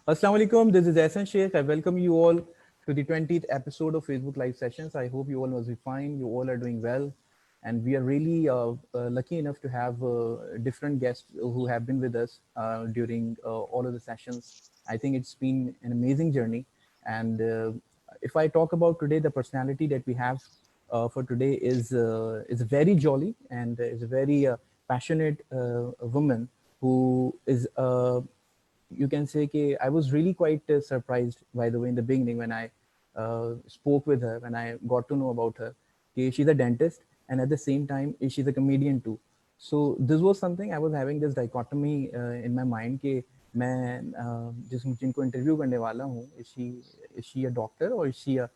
Assalamu alaikum. This is Ehsan Sheikh. I welcome you all to the 20th episode of Facebook Live Sessions. I hope you all must be fine. You all are doing well. And we are really lucky enough to have different guests who have been with us during all of the sessions. I think it's been an amazing journey. And if I talk about today, the personality that we have for today is very jolly and is a very passionate woman who is you can say कि I was really quite surprised, by the way, in the beginning when I spoke with her, when I got to know about her. कि she's a dentist and at the same time she's a comedian too. So this was something I was having this dichotomy in my mind कि मैं जिनको interview करने वाला हूँ, is she a doctor or is she a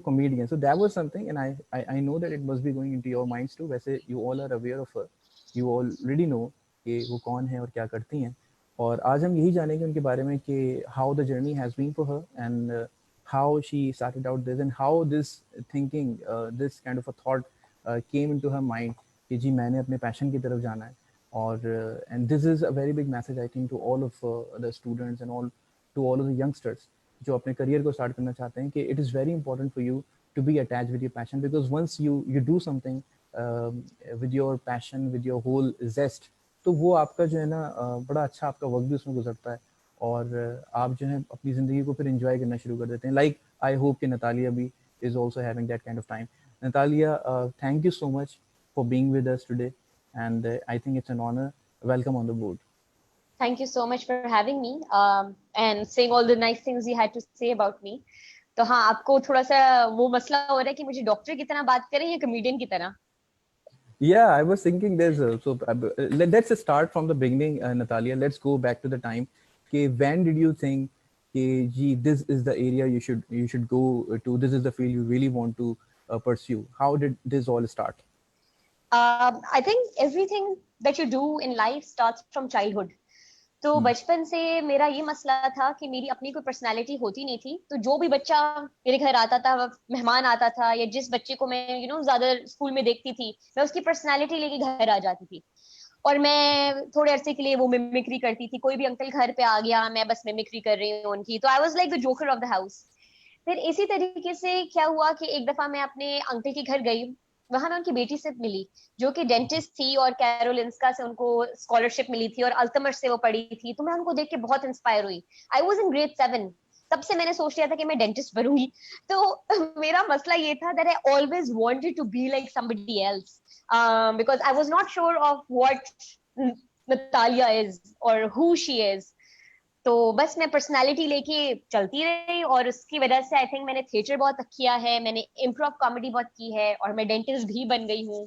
comedian? So that was something, and I know that it must be going into your minds too. वैसे you all are aware of her, you already know कि वो कौन है और क्या करती हैं. और आज हम यही जानेंगे उनके बारे में कि how the journey has been for her and how she started out this and how this thinking this kind of a thought came into her mind कि जी मैंने अपने पैशन की तरफ जाना है. और and this is a very big message I think to all of the students and all to all of the youngsters जो अपने करियर को स्टार्ट करना चाहते हैं कि it is very important for you to be attached with your passion, because once you do something with your passion, with your whole zest, तो वो आपका जो है ना बड़ा अच्छा आपका वक्त भी उसमें गुजरता है और आप जो है अपनी ज़िंदगी को फिर एंजॉय करना शुरू कर देते हैं. लाइक आई होप कि नतालिया भी is also having that kind of time. Natalia, thank you so much for being with us today and I think it's an honour. Welcome on the board. Thank you so much for having me and saying all the nice things you had to say about me. तो हाँ, आपको थोड़ा सा वो मसला हो रहा है कि मुझे डॉक्टर की तरह बात करें या कमेडियन की तरह. Yeah, I was thinking there's let's start from the beginning, Natalia. Let's go back to the time. Okay, when did you think, okay, gee, this is the area you should go to. This is the field you really want to pursue. How did this all start? I think everything that you do in life starts from childhood. तो बचपन से मेरा ये मसला था कि मेरी अपनी कोई पर्सनालिटी होती नहीं थी. तो जो भी बच्चा मेरे घर आता था, मेहमान आता था, या जिस बच्चे को मैं ज्यादा स्कूल में देखती थी, मैं उसकी पर्सनालिटी लेके घर आ जाती थी. और मैं थोड़े अरसे के लिए वो मिमिक्री करती थी. कोई भी अंकल घर पे आ गया, मैं बस मिमिक्री कर रही हूँ उनकी. तो I was like the joker of the house. फिर इसी तरीके से क्या हुआ कि एक दफा मैं अपने अंकल के घर गई. वहां मैं उनकी बेटी से मिली जो कि डेंटिस्ट थी और कैरोलिंस्का से उनको स्कॉलरशिप मिली थी और अल्तमर से वो पढ़ी थी. तो मैं उनको देख के बहुत इंस्पायर हुई. I was in grade 7. तब से मैंने सोच लिया था कि मैं डेंटिस्ट बनूंगी. तो मेरा मसला ये था that I always wanted to be like somebody else because I was not sure of what Natalia is और हु शी इज. तो बस मैं पर्सनालिटी लेके चलती रही और उसकी वजह से आई थिंक मैंने थिएटर बहुत किया है, मैंने इम्प्रोव कॉमेडी बहुत की है और मैं डेंटिस्ट भी बन गई हूँ.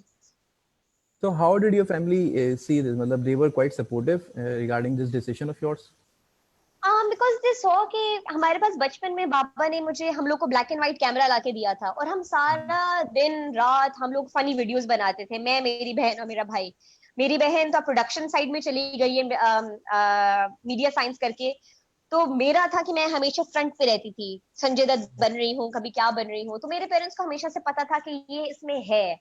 So how did your family see this? मतलब they were quite supportive regarding this decision of yours. Because they saw कि हमारे पास बचपन में पापा ने मुझे हम लोग को ब्लैक एंड व्हाइट कैमरा लाके दिया था और हम सारा दिन रात हम लोग फनी वीडियोस बनाते थे, मैं, मेरी बहन और मेरा भाई. मेरी बहन तो प्रोडक्शन साइड में चली गई है मीडिया साइंस करके. तो मेरा था कि मैं हमेशा फ्रंट पे रहती थी, संजय दत्त बन रही हूँ, कभी क्या बन रही हूँ. तो मेरे पेरेंट्स को हमेशा से पता था कि ये इसमें है.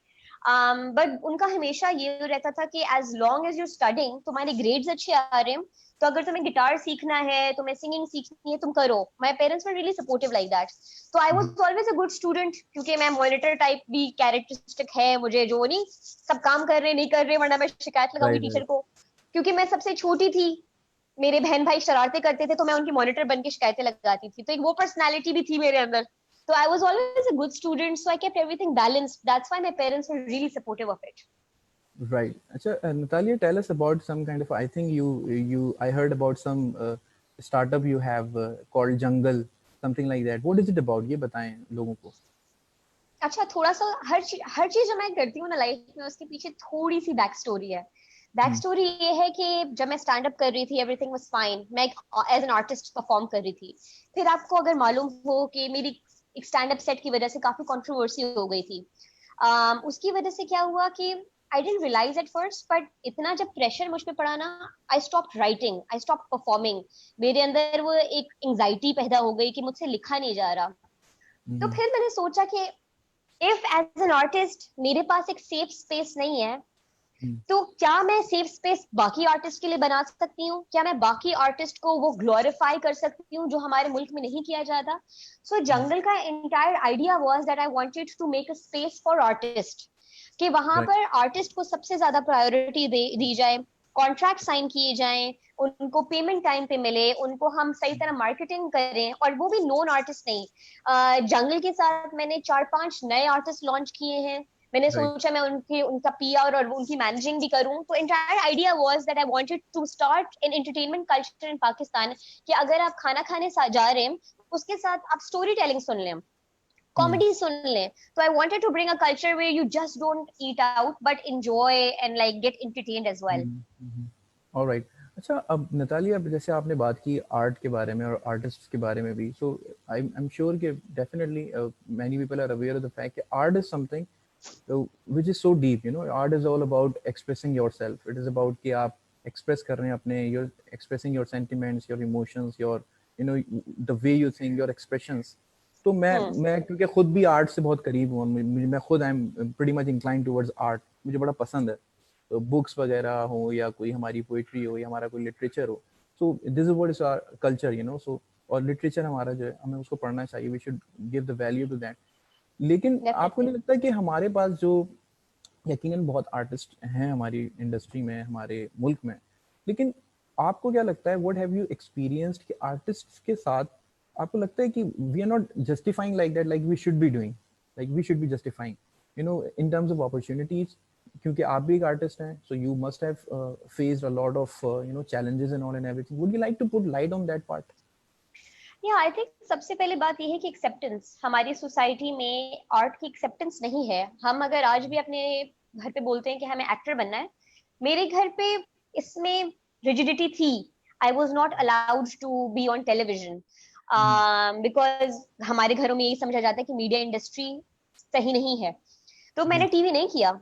बट उनका हमेशा ये रहता था कि as long as you studying, तुम्हारे ग्रेड्स अच्छे आ रहे हैं, तो अगर तुम्हें गिटार सीखना है, तुम्हें सिंगिंग सीखनी है, तुम करो. My parents were really supportive like that. तो I was always a good student क्योंकि मैं मॉनिटर टाइप भी कैरेक्टरिस्टिक है मुझे, जो नहीं सब काम कर रहे नहीं कर रहे वरना मैं शिकायत लगाऊंगी Right, टीचर right. को. क्योंकि मैं सबसे छोटी थी, मेरे बहन भाई शरारतें करते थे तो मैं उनकी मॉनिटर बन के शिकायतें लगाती थी. तो एक वो पर्सनालिटी भी थी मेरे अंदर. So I was always a good student, so I kept everything balanced. That's why my parents were really supportive of it. Right. Acha, Natalia, tell us about some kind of. I think I heard about some startup you have called Jungle, something like that. What is it about? ये बताएं लोगों को. अच्छा, थोड़ा सा हर चीज जो मैं करती हूँ ना लाइफ में उसके पीछे थोड़ी सी बैक स्टोरी है. बैक स्टोरी ये है कि जब मैं स्टैंड अप कर रही थी एवरीथिंग वाज फाइन, मैं एज एन आर्टिस्ट परफॉर्म कर रही थी. फिर आपको अगर मालूम हो कि मेरी एक स्टैंड अप सेट की वजह से काफी कंट्रोवर्सी हो गई थी. उसकी वजह से क्या हुआ कि I didn't realize at first, but इतना जब प्रेशर मुझ पे पड़ा ना, I stop writing, I stop performing. मेरे अंदर वो एक एंजाइटी पैदा हो गई कि मुझसे लिखा नहीं जा रहा. तो फिर मैंने सोचा कि इफ एज एन आर्टिस्ट मेरे पास एक सेफ स्पेस नहीं है, तो क्या मैं सेफ स्पेस बाकी आर्टिस्ट के लिए बना सकती हूँ? क्या मैं बाकी आर्टिस्ट को वो ग्लोरीफाई कर सकती हूँ जो हमारे मुल्क में नहीं किया जाता? सो जंगल का entire idea was that I wanted to make a space for artist, कि वहां राइट। पर आर्टिस्ट को सबसे ज्यादा प्रायोरिटी दी जाए, कॉन्ट्रैक्ट साइन किए जाएं, उनको पेमेंट टाइम पे मिले, उनको हम सही तरह मार्केटिंग करें, और वो भी नॉन आर्टिस्ट नहीं। जंगल के साथ मैंने 4-5 नए आर्टिस्ट लॉन्च किए हैं। मैंने राइट। सोचा मैं उनका पीआर और उनकी मैनेजिंग भी करूं। तो entire idea was that I wanted to start an entertainment culture in Pakistan, कि अगर आप खाना खाने जा रहे हैं, उसके साथ आप स्टोरी टेलिंग सुन लें, कॉमेडी सुन लें। तो I wanted to bring a culture where you just don't eat out but enjoy and like get entertained as well. All right. अच्छा, अब नतालिया, अब जैसे आपने बात की आर्ट के बारे में और आर्टिस्ट के बारे में भी, सो आई एम श्योर कि definitely many people are aware of the fact कि art is something which is so deep, you know. Art is all about expressing yourself. It is about कि आप express कर रहे हैं अपने, you're expressing your sentiments, your emotions, your, you know, the way you think, your expressions. तो मैं क्योंकि खुद भी आर्ट से बहुत करीब हूँ, मैं खुद I am pretty much inclined towards art. मुझे बड़ा पसंद है, तो बुक्स वगैरह हो या कोई हमारी पोइट्री हो या हमारा कोई लिटरेचर हो, so this is what is our culture, you know. So और लिटरेचर हमारा जो है, हमें उसको पढ़ना चाहिए, we should give the value to that. लेकिन आपको डेफिनेटली। नहीं लगता कि हमारे पास जो, यकीनन बहुत आर्टिस्ट हैं हमारी इंडस्ट्री में, हमारे मुल्क में, लेकिन आपको क्या लगता है, व्हाट हैव यू एक्सपीरियंस्ड कि आर्टिस्ट के साथ आपको लगता है कि we are not justifying like that, like we should be doing, like we should be justifying, you know, in terms of opportunities, क्योंकि आप भी एक आर्टिस्ट हैं, so you must have faced a lot of you know challenges and all and everything. Would you like to put light on that part? Yeah I think सबसे पहले बात यह है कि एक्सेप्टेंस हमारी सोसाइटी में आर्ट की एक्सेप्टेंस नहीं है। हम अगर आज भी अपने घर पे बोलते हैं कि हमें एक्टर बनना है, मेरे घर पे इसमें रिजिडिटी थी। I was not allowed to be on television because हमारे घरों में यही समझा जाता है कि मीडिया इंडस्ट्री सही नहीं है। तो मैंने टीवी नहीं किया।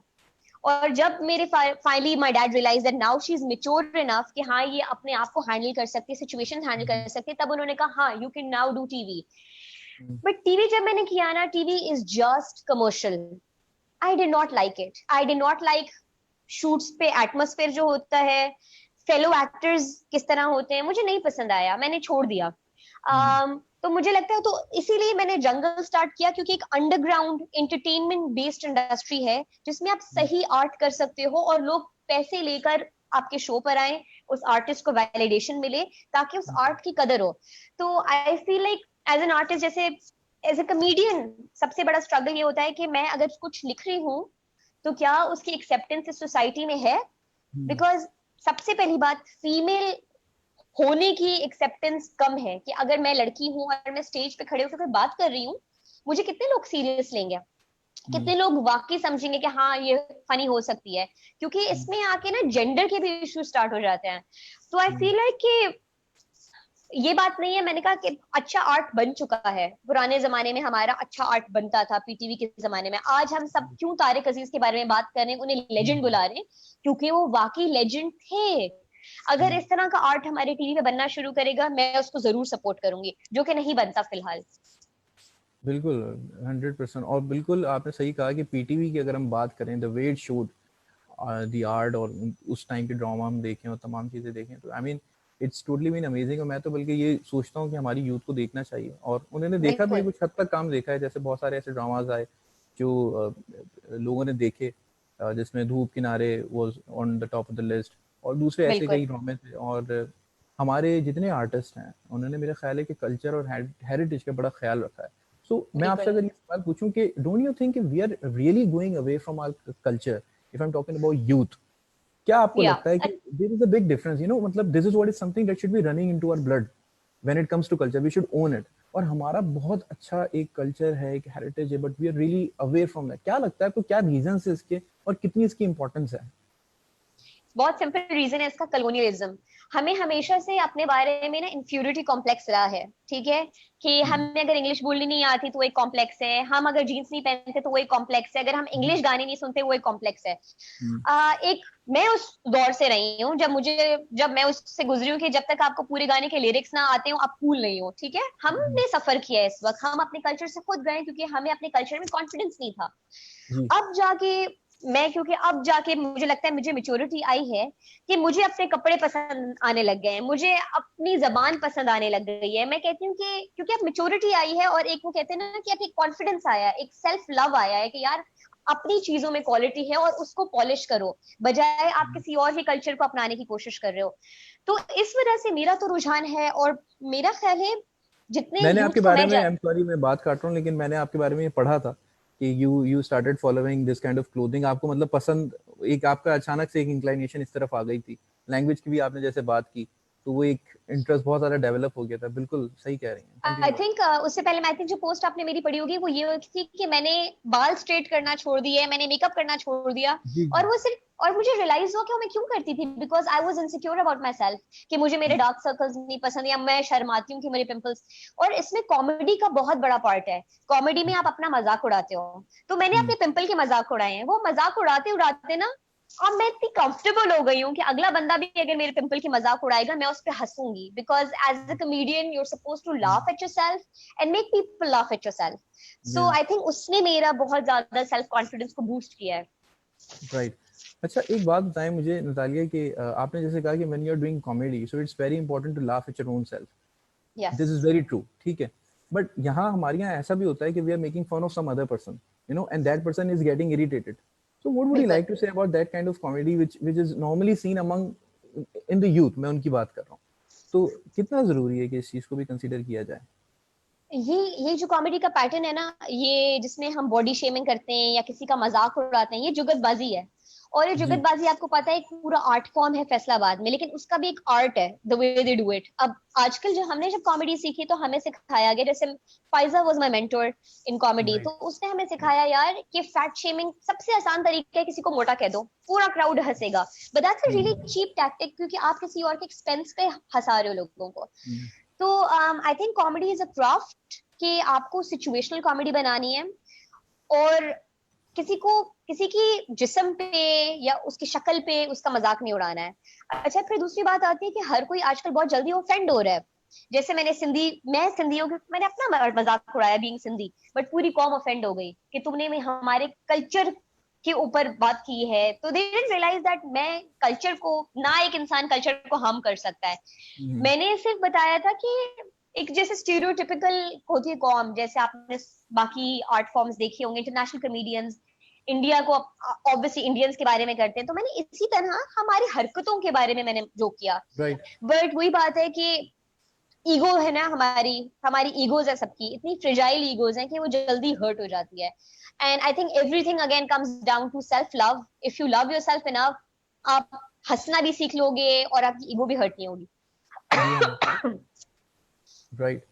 और जब मेरे finally my dad realise that now she is mature enough कि हाँ ये अपने आप को हैंडल कर सकती है, सिचुएशंस हैंडल कर सकती है, तब उन्होंने कहा हाँ you can now do TV. But TV जब मैंने किया ना, TV is just commercial. I did not like it. I did not like shoots पे एटमोस्फेयर जो होता है, फेलो एक्टर्स किस तरह होते हैं, मुझे नहीं पसंद आया, मैंने छोड़ दिया। तो मुझे लगता है, तो इसीलिए मैंने जंगल स्टार्ट किया, क्योंकि एक अंडरग्राउंड एंटरटेनमेंट बेस्ड इंडस्ट्री है जिसमें आप सही आर्ट कर सकते हो और लोग पैसे लेकर आपके शो पर आए, उस आर्टिस्ट को वैलिडेशन मिले, ताकि उस आर्ट की कदर हो। तो I feel like as an artist, जैसे एज ए कमेडियन, सबसे बड़ा स्ट्रगल ये होता है कि मैं अगर कुछ लिख रही हूँ तो क्या उसकी एक्सेप्टेंस इस सोसाइटी में है। बिकॉज सबसे पहली बात, फीमेल होने की एक्सेप्टेंस कम है, कि अगर मैं लड़की हूँ और मैं स्टेज पे खड़े होकर बात कर रही हूँ, मुझे कितने लोग सीरियस लेंगे, कितने लोग वाकई समझेंगे कि हाँ ये फनी हो सकती है। क्योंकि इसमें आके ना जेंडर के भी इश्यू स्टार्ट हो जाते हैं। तो आई फील लाइक कि ये बात नहीं है, मैंने कहा कि अच्छा आर्ट बन चुका है। पुराने जमाने में हमारा अच्छा आर्ट बनता था, पीटीवी के जमाने में। आज हम सब क्यों तारिक अजीज के बारे में बात कर रहे हैं, उन्हें लेजेंड बुला रहे हैं, क्योंकि वो वाकई लेजेंड थे। अगर इस तरह का आर्ट हमारे टीवी पे बनना शुरू करेगा, मैं उसको जरूर सपोर्ट करूंगी, जो कि नहीं बनता फिलहाल। बिल्कुल, 100%. और बिल्कुल आपने सही कहा कि पीटीवी की अगर हम बात करें, the way it showed the art, और उस टाइम के ड्रामा हम देखें और तमाम चीज़ें देखें, तो I mean it's totally been amazing. और मैं तो बल्कि ये सोचता हूँ कि हमारी यूथ को देखना चाहिए, और उन्होंने देखा भी है, बिल्कुल कुछ हद तक काम देखा है. जैसे बहुत सारे ऐसे ड्रामाज आए जो लोगों ने देखे, जिसमें धूप किनारे was on the top of the list, और दूसरे ऐसे बिल्कुल कई ड्रामे थे. और हमारे जितने आर्टिस्ट हैं, उन्होंने मेरा ख्याल है कि कल्चर और हेरिटेज का बड़ा ख्याल रखा है. सो मैं आपसे बिल्कुल। अगर ये सवाल पूछूं कि don't you think we are really going away from our culture, if I am talking about youth, क्या आपको या लगता है कि there is a big difference, you know, मतलब this is what is something that should be running into our blood when it comes to culture, we should own it. और हमारा बहुत अच्छा एक कल्चर है, एक हेरिटेज है, but we are really away from that. क्या लगता है आपको, क्या रीजंस है इसके, और कितनी इसकी इंपॉर्टेंस है? बहुत सिंपल रीजन है इसका, कलोनियलिज्म। हमें हमेशा से अपने बारे में ना इंफ्यूरिटी कॉम्प्लेक्स रहा है, ठीक है, कि हमें अगर इंग्लिश बोलनी नहीं आती तो वो एक कॉम्प्लेक्स है, हम अगर जीन्स नहीं पहनते तो वो एक कॉम्प्लेक्स है, अगर हम इंग्लिश गाने नहीं सुनते वो एक कॉम्प्लेक्स है। एक मैं उस दौर से रही हूँ, जब मैं उससे गुजरी हूँ कि जब तक आपको पूरे गाने के लिरिक्स ना आते हो आप कूल नहीं हो, ठीक है। हमने सफर किया है इस वक्त, हम अपने कल्चर से खुद गए, क्योंकि हमें अपने कल्चर में कॉन्फिडेंस नहीं था। जी. अब जाके मैं क्योंकि अब जाके मुझे लगता है मुझे मेच्योरिटी आई है कि मुझे अपने कपड़े पसंद आने लग गए हैं, मुझे अपनी जबान पसंद आने लग गई है। मैं कहती हूँ कि क्योंकि अब मेच्योरिटी आई है और एक वो कहते हैं ना कि अब एक कॉन्फिडेंस आया है, एक सेल्फ लव आया है कि यार अपनी चीजों में क्वालिटी है और उसको पॉलिश करो, बजाय आप किसी और के कल्चर को अपनाने की कोशिश कर रहे हो। तो इस वजह से मेरा तो रुझान है, और मेरा ख्याल है जितने मैंने आपके यूथ को बारे मैं में, आई एम सॉरी मैं बात काट रहा हूँ, लेकिन मैंने आपके बारे में ये पढ़ा था कि you started following this kind of clothing. आपको मतलब पसंद, एक आपका अचानक से एक इंक्लाइनेशन इस तरफ आ गई थी। लैंग्वेज की भी आपने जैसे बात की, तो वो एक इंटरेस्ट बहुत ज्यादा डेवलप हो गया था। बिल्कुल सही कह रही हैं, आई कंटिन्यू करें। थिंक उससे पहले मैं आई थिंक जो पोस्ट आपने मेरी पढ़ी होगी वो ये थी कि मैंने बाल स्ट्रेट करना छोड़ दिया, मैंने मेकअप करना छोड़ दिया। जी और जी। वो सिर्फ, और मुझे रियलाइज हुआ कि वो मैं क्यों करती थी, because I was insecure about my self कि मुझे मेरे डार्क सर्कल्स नहीं पसंद या मैं शर्माती हूँ कि मेरे पिंपल्स। और इसमें कॉमेडी का बहुत बड़ा पार्ट है। कॉमेडी में आप अपना मजाक उड़ाते हो, तो मैंने अपने पिंपल के मजाक उड़ाए हैं। वो मजाक उड़ाते उड़ाते ना अब मैं इतनी कंफर्टेबल हो गई हूँ कि अगला बंदा भी अगर मेरे पिंपल की मजाक उड़ाएगा मैं उस पर हंसूंगी, because as a comedian you are suppose to laugh at yourself and make people laugh at yourself. So yeah I think उसने मेरा बहुत ज्यादा सेल्फ कॉन्फिडेंस को बूस्ट किया है। राइट। अच्छा एक बात बताएं मुझे नतालिया कि आपने जैसे कहा कि when you are doing comedy so it's very important to laugh at your own self. Yes this is very true, ठीक है। बट यहाँ हमारे यहाँ ऐसा भी होता है कि we are making fun of some other person, you know, and that person is getting irritated. So what would you बिल्कुल। Like to say about that kind of comedy which is normally seen among in the youth, मैं उनकी बात कर रहा हूँ। तो कितना जरूरी है कि इस चीज को भी कंसीडर किया जाए? ये ये जो कॉमेडी का पैटर्न है ना, ये जिसमें हम बॉडी शेमिंग करते हैं या किसी का मजाक उड़ाते हैं, ये जुगतबाजी है। और ये जी जुगतबाजी आपको पता है एक पूरा आर्ट फॉर्म है फैसलाबाद में, लेकिन उसका भी एक आर्ट है, the way they do it. अब आजकल जो हमने जब कॉमेडी सीखी तो हमें सिखाया गया, जैसे Pfizer was my mentor in comedy, right. तो उसने हमें सिखाया यार कि फैट शेमिंग सबसे आसान तरीका है, किसी को मोटा कह दो पूरा क्राउड हंसेगा, but that's a really cheap tactic, क्योंकि आप किसी और के एक्सपेंस पे हंसा रहे हो लोगों को। तो I think comedy is a craft कि आपको सिचुएशनल कॉमेडी बनानी है, और किसी को किसी की जिस्म पे या उसकी शक्ल पे उसका मजाक नहीं उड़ाना है। अच्छा, फिर दूसरी बात आती है कि हर कोई आजकल बहुत जल्दी ऑफेंड हो रहा है। जैसे मैं सिंधियों के मैंने अपना मजाक उड़ाया बीइंग सिंधी, बट पूरी कौम ऑफेंड हो गई कि तुमने में हमारे कल्चर के ऊपर बात की है। तो दे डिडंट रियलाइज दैट मैं कल्चर को, ना एक इंसान कल्चर को हार्म कर सकता है। मैंने सिर्फ बताया था कि एक जैसे स्टीरियोटिपिकल होती है कॉम, जैसे आपने बाकी आर्ट फॉर्म्स देखे होंगे, इंटरनेशनल कॉमेडियंस इंडिया को ऑब्वियसली इंडियंस के बारे में करते हैं, तो मैंने इसी तरह हमारी हरकतों के बारे में मैंने जो किया। राइट। बट वही बात है कि ईगो है ना, हमारी हमारी ईगोज है, सबकी इतनी फ्रेजाइल ईगोज हैं कि वो जल्दी हर्ट हो जाती है। And I think everything again comes down to self love. If you love your self enough, आप हंसना भी सीख लोगे और आपकी ईगो भी हर्ट नहीं होगी। या राइट।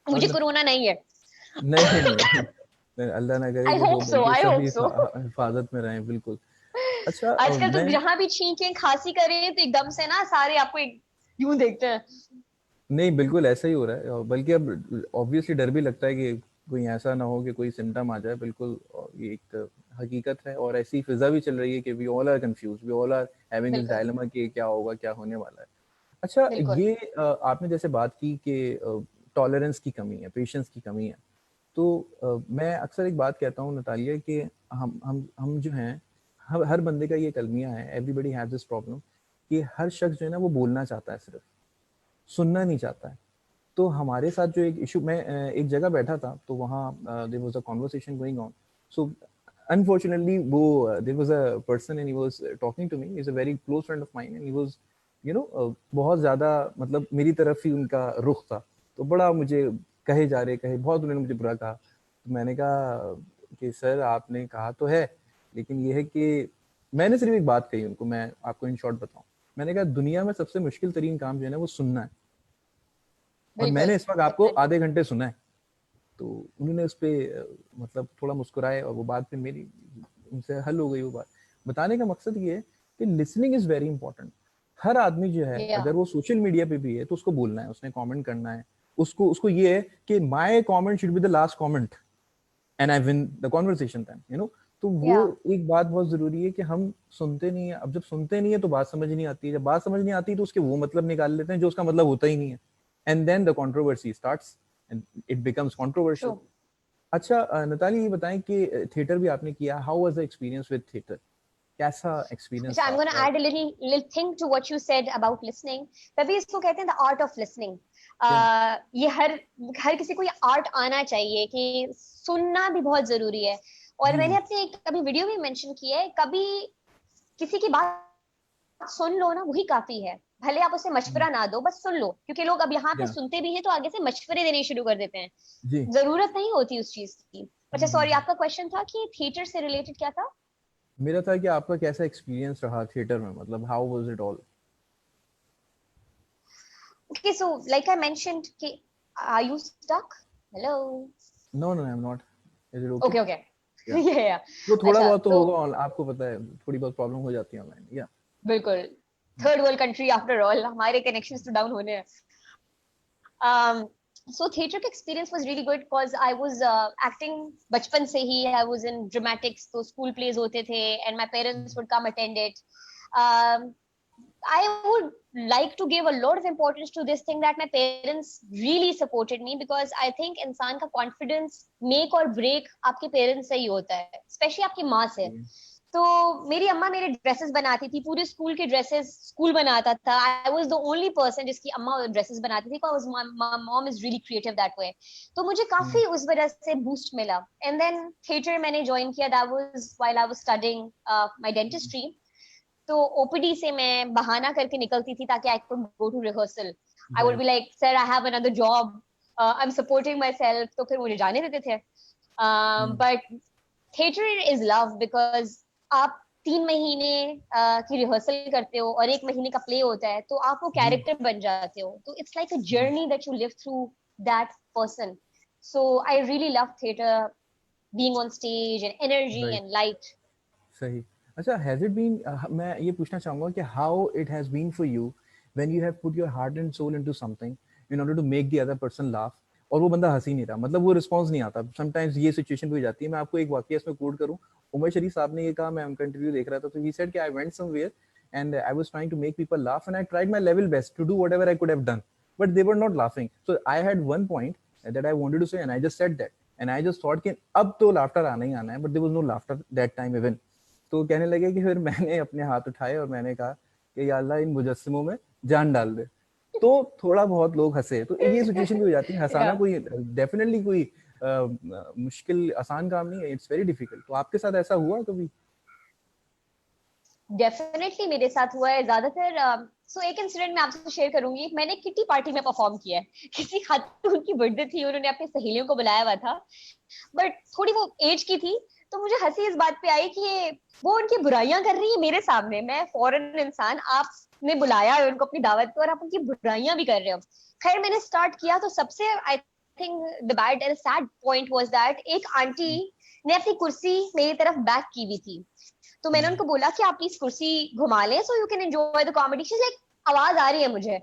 और मुझे कोरोना नहीं है। नहीं नहीं अल्लाह ना करे आई कि हो, होप सो, बल्कि आई सभी होप सो। हिफाजत में रहें, बिल्कुल। अच्छा आजकल तो मैं, जहां भी छींकें खांसी करें तो एकदम से ना सारे आपको यूं देखते हैं। नहीं बिल्कुल ऐसा ही हो रहा है, और बल्कि अब ऑब्वियसली डर भी लगता है कि कोई ऐसा ना हो कि कोई सिम्टम आ जाए। बिल्कुल, और ये एक हकीकत है, और ऐसी फिजा भी चल रही है कि we all are confuse, we all are having this बिल्कुल डायलेमा कि क्या होगा, क्या होने वाला है। अच्छा बिल्कुल। ये आपने जैसे बात की कि टॉलरेंस की कमी है, पेशेंस की कमी है। तो मैं अक्सर एक बात कहता हूँ नतालिया कि हम जो हैं, हर बंदे का ये कलमिया है, एवरीबॉडी हैज दिस प्रॉब्लम कि हर शख्स जो है ना वो बोलना चाहता है, सिर्फ सुनना नहीं चाहता है। तो हमारे साथ जो एक इशू, मैं एक जगह बैठा था तो वहाँ there was a conversation going on. So unfortunately वो there was a person and he was talking to me, he is a very close friend of mine, and he was you know बहुत ज्यादा, मतलब मेरी तरफ ही उनका रुख था। तो बड़ा मुझे कहे जा रहे, कहे बहुत, उन्होंने मुझे बुरा कहा। तो मैंने कहा कि सर आपने कहा तो है, लेकिन ये है कि मैंने सिर्फ एक बात कही उनको, मैं आपको इन शॉर्ट बताऊं। मैंने कहा दुनिया में सबसे मुश्किल तरीन काम जो है ना वो सुनना है, और बिल्कुल मैंने इस वक्त आपको आधे घंटे सुना है। तो उन्होंने उस पे मतलब थोड़ा मुस्कुराए, और वो बात पे मेरी उनसे हल हो गई वो बात। बताने का मकसद ये है कि लिसनिंग इज वेरी इंपॉर्टेंट। हर आदमी जो है, या अगर वो सोशल मीडिया पे भी है तो उसको बोलना है, उसने कमेंट करना है, उसको उसको ये है कि my comment should be the last comment and I win the conversation then, you know. तो वो या एक बात बहुत जरूरी है कि हम सुनते नहीं है। अब जब सुनते नहीं है तो बात समझ नहीं आती है, जब बात समझ नहीं आती तो उसके वो मतलब निकाल लेते हैं जो उसका मतलब होता ही नहीं है, and then the controversy starts and it becomes true. Controversial. अच्छा नताली ये बताएं कि थिएटर भी आपने किया, how was the experience with theatre? कैसा एक्सपीरियंस अच्छा, था I'm going to आपका? add a little thing to what you said about listening. तभी इसको कहते हैं the art of listening. क्या? ये हर किसी को ये आर्ट आना चाहिए कि सुनना भी बहुत जरूरी है. और जी मैंने जी. अपने एक कभी वीडियो में मेंशन किया है, कभी किसी की बात सुन लो ना, वही काफी है. भले आप उसे मशवरा ना दो, बस सुन लो, क्योंकि लोग अब यहाँ पे या सुनते भी हैं तो आगे से मशवरे देने शुरू कर देते हैं. जी. जरूरत नहीं होती उस चीज की. अच्छा सॉरी, हम्म. आपका क्वेश्चन था कि थिएटर से रिलेटेड क्या था? मेरा था कि आपका कैसा एक्सपीरियंस रहा थिएटर में, मतलब how was it all? Okay, so like I mentioned, are you stuck? Hello. No no, I am not. Is it okay? Okay, okay. या. Yeah, yeah. वो थोड़ा अच्छा बहुत तो तो होगा, आपको पता है थोड़ी बहुत प्रॉब्लम हो जाती है ऑनलाइन. या. बिल्कुल, third world country after all, हमारे कनेक्शंस तो डाउन होने हैं. um so theater का experience was really good because I was acting बचपन से ही. I was in dramatics, तो school plays होते थे and my parents would come attend it. um I would like to give a lot of importance to this thing that my parents really supported me, because I think इंसान का confidence make और break आपके parents से ही होता है, especially आपकी माँ से. तो मेरी अम्मा मेरे ड्रेसेस बनाती थी, पूरे स्कूल के ड्रेसेस स्कूल बनाता था. I was the only person जिसकी अम्मा ड्रेसेस बनाती थी, because my mom is really creative that way. तो मुझे काफी उस वजह से बूस्ट मिला. एंड देन थिएटर मैंने ज्वाइन किया, that was while I was studying my dentistry. तो ओपीडी से मैं बहाना करके निकलती थी ताकि I could go to rehearsal. I would be like, sir I have another job, I am supporting my self, तो फिर मुझे जाने देते थे. But theatre is love, because आप 3 महीने की रिहर्सल करते हो और 1 महीने का प्ले होता है, तो आप वो जी. कैरेक्टर बन जाते हो. तो it's like a journey that you live through that person. So I really love theatre, being on stage and energy right. And light. सही. अच्छा, हैज इट बीन, मैं ये पूछना चाहूंगा कि how it has been for you when you have put your heart and soul into something in order to make the other person laugh, और वो बंदा हंस ही नहीं रहा, मतलब वो रिस्पॉन्स नहीं आता. समटाइम्स ये सिचुएशन भी हो जाती है. मैं आपको एक वाकया इसमें कोट करूं. उमर शरीफ साहब ने ये कहा, मैं उनका इंटरव्यू देख रहा था, तो ही सेड कि I went somewhere and I was trying to make people laugh and I tried my level best to do whatever I could have done, but they were not laughing. So I had one point that I wanted to say and I just said that, and I just thought कि अब तो laughter आना ही आना है, but there was no laughter that time even. तो कहने लगे कि फिर मैंने अपने हाथ उठाए और मैंने कहा कि या अल्लाह इन मुजस्सिमों में जान डाल दे. तो थोड़ा बहुत लोग हंसे. तो ये सिचुएशन भी हो जाती है. हंसाना Yeah. कोई डेफिनेटली कोई मुश्किल आसान काम नहीं है. It's very difficult. तो आपके साथ ऐसा हुआ कभी? डेफिनेटली मेरे साथ हुआ है ज्यादातर. सो एक इंसिडेंट मैं आपसे शेयर करूंगी. मैंने किटी पार्टी में परफॉर्म किया है. किसी खातून की बर्थडे थी, उन्होंने अपनी सहेलियों को बुलाया हुआ था, बट थोड़ी वो एज की थी. तो मुझे हंसी इस बात पे आई कि वो उनकी बुराइयां कर रही है मेरे सामने. मैं फॉरेन इंसान, आपने बुलाया है उनको अपनी दावत पे और आप उनकी बुराइयां भी कर रहे हो. खैर मैंने स्टार्ट किया, तो सबसे I think the bad and sad point was that एक आंटी ने अपनी कुर्सी मेरी तरफ बैक की हुई थी. तो मैंने उनको बोला कि आप प्लीज कुर्सी घुमा लें सो you can enjoy the comedy. She is like, आवाज आ रही है मुझे.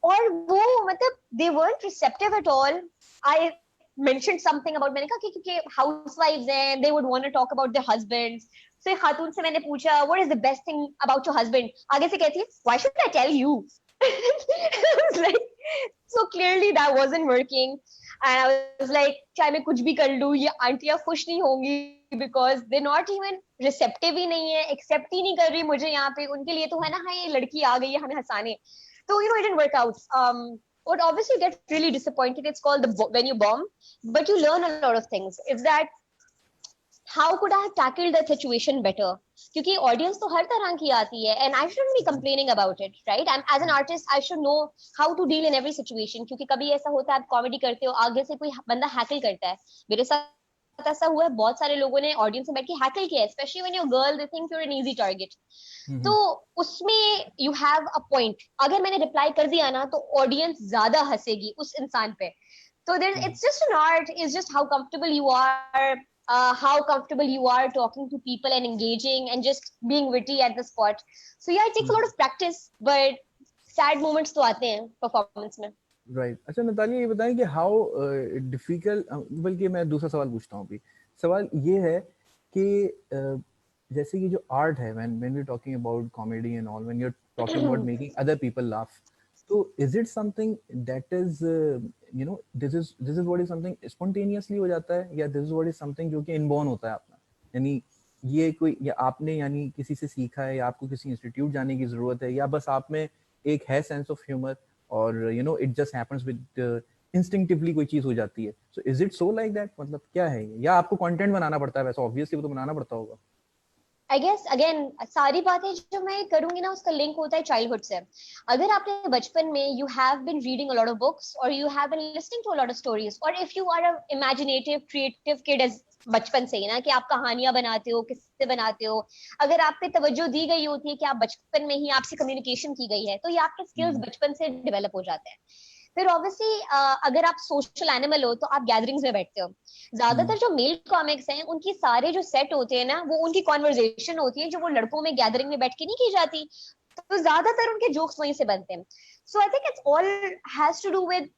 और वो मतलब दे weren't receptive at all. I mentioned something about, मैंने कहा कि क्योंकि housewives हैं, they would want to talk about their husbands. फिर खातून से मैंने पूछा, what is the best thing about your husband? आगे से कहती है, why should I tell you? I was like, so clearly that wasn't working. And I was like, चाहे मैं कुछ भी कर लूँ, ये आंटियां खुश नहीं होंगी, because they're not even receptive ही नहीं है, accept ही नहीं कर रही मुझे यहाँ पे. उनके लिए तो है ना, हाँ ये लड़की आ गई है हमें हंसाने. So it didn't work out. What obviously gets really disappointed, it's called when you bomb, but you learn a lot of things. It's that how could I have tackled the situation better? क्योंकि audience तो हर तरह की आती है, and I shouldn't be complaining about it, right? I'm as an artist, I should know how to deal in every situation. क्योंकि कभी ऐसा होता है आप कॉमेडी करते हो, आगे से कोई बंदा हैकल करता है. मेरे साथ ऐसा हुआ है, बहुत सारे लोगों ने ऑडियंस में बैठ के हैकल किया है, specially when you're girl, they think you're an easy target. तो उसमें यू हैव अ पॉइंट. अगर मैंने रिप्लाई कर दिया ना, तो ऑडियंस ज्यादा हंसेगी उस इंसान पे. तो there it's just an art. It's just how comfortable you are, how comfortable you are talking to people and engaging and just being witty at the spot. So yeah, it takes a lot of practice, but sad moments तो आते हैं performance में. Right. अच्छा Natalia, ये बताएं कि how difficult, बल्कि मैं दूसरा सवाल पूछता हूँ अभी. सवाल ये है कि जैसे कि जो आर्ट है, when we talking about comedy and all, when you are talking about making other people laugh, तो is it something that is this is what is something spontaneously हो जाता है, या this is what is something जो कि inborn होता है अपना, यानी ये कोई, या आपने यानी किसी से सीखा है, या आपको किसी इंस्टीट्यूट जाने की जरूरत है, या बस आप में एक है सेंस ऑफ ह्यूमर, और it just happens with instinctively कोई चीज हो जाती है? So is it so like that, मतलब क्या है ये? या आपको कंटेंट बनाना पड़ता है? वैसे ऑब्वियसली वो तो बनाना पड़ता होगा। आई गेस अगेन सारी बातें जो मैं करूंगी ना उसका लिंक होता है चाइल्डहुड से। अगर आपने बचपन में you have been reading a lot of books और you have been listening to a lot of stories, और if you are a imaginative creative kid as बचपन से ही ना कि आप कहानियां बनाते हो, किस्से बनाते हो, अगर आप पे तवज्जो दी गई होती है कि आप बचपन में ही आपसे कम्युनिकेशन की गई है, तो ये आपके स्किल्स बचपन से डेवलप हो जाते हैं। फिर ऑब्वियसली अगर आप सोशल एनिमल हो तो आप गैदरिंग्स में बैठते हो। ज्यादातर जो मेल कॉमिक्स हैं उनकी सारे जो सेट होते हैं ना, वो उनकी कॉन्वर्जेशन होती है जो वो लड़कों में गैदरिंग में बैठ के नहीं की जाती। तो ज्यादातर उनके जोक्स वहीं से बनते हैं। So I think it's all has to do with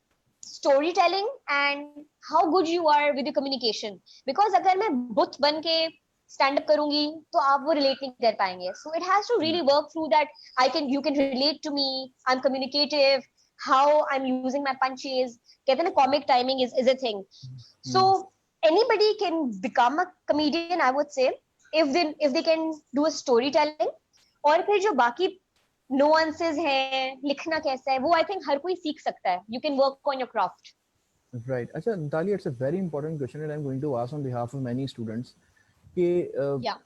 story telling and how good you are with communication. Because अगर मैं बुत बन के स्टैंड अप करूंगी तो आप वो रिलेट नहीं कर पाएंगे। So it has to really work through that I can you can relate to me, I am communicative, how I am using my punches. कहते हैं ना comic timing is a thing. So anybody can become a comedian, I would say, if they can do a storytelling। और फिर जो बाकी nuances हैं, लिखना कैसा है, वो I think हर कोई सीख सकता है। You can work on your craft। Right. Acha, Natalia, it's a very important question that I'm going to ask on behalf of many students. कि Yeah।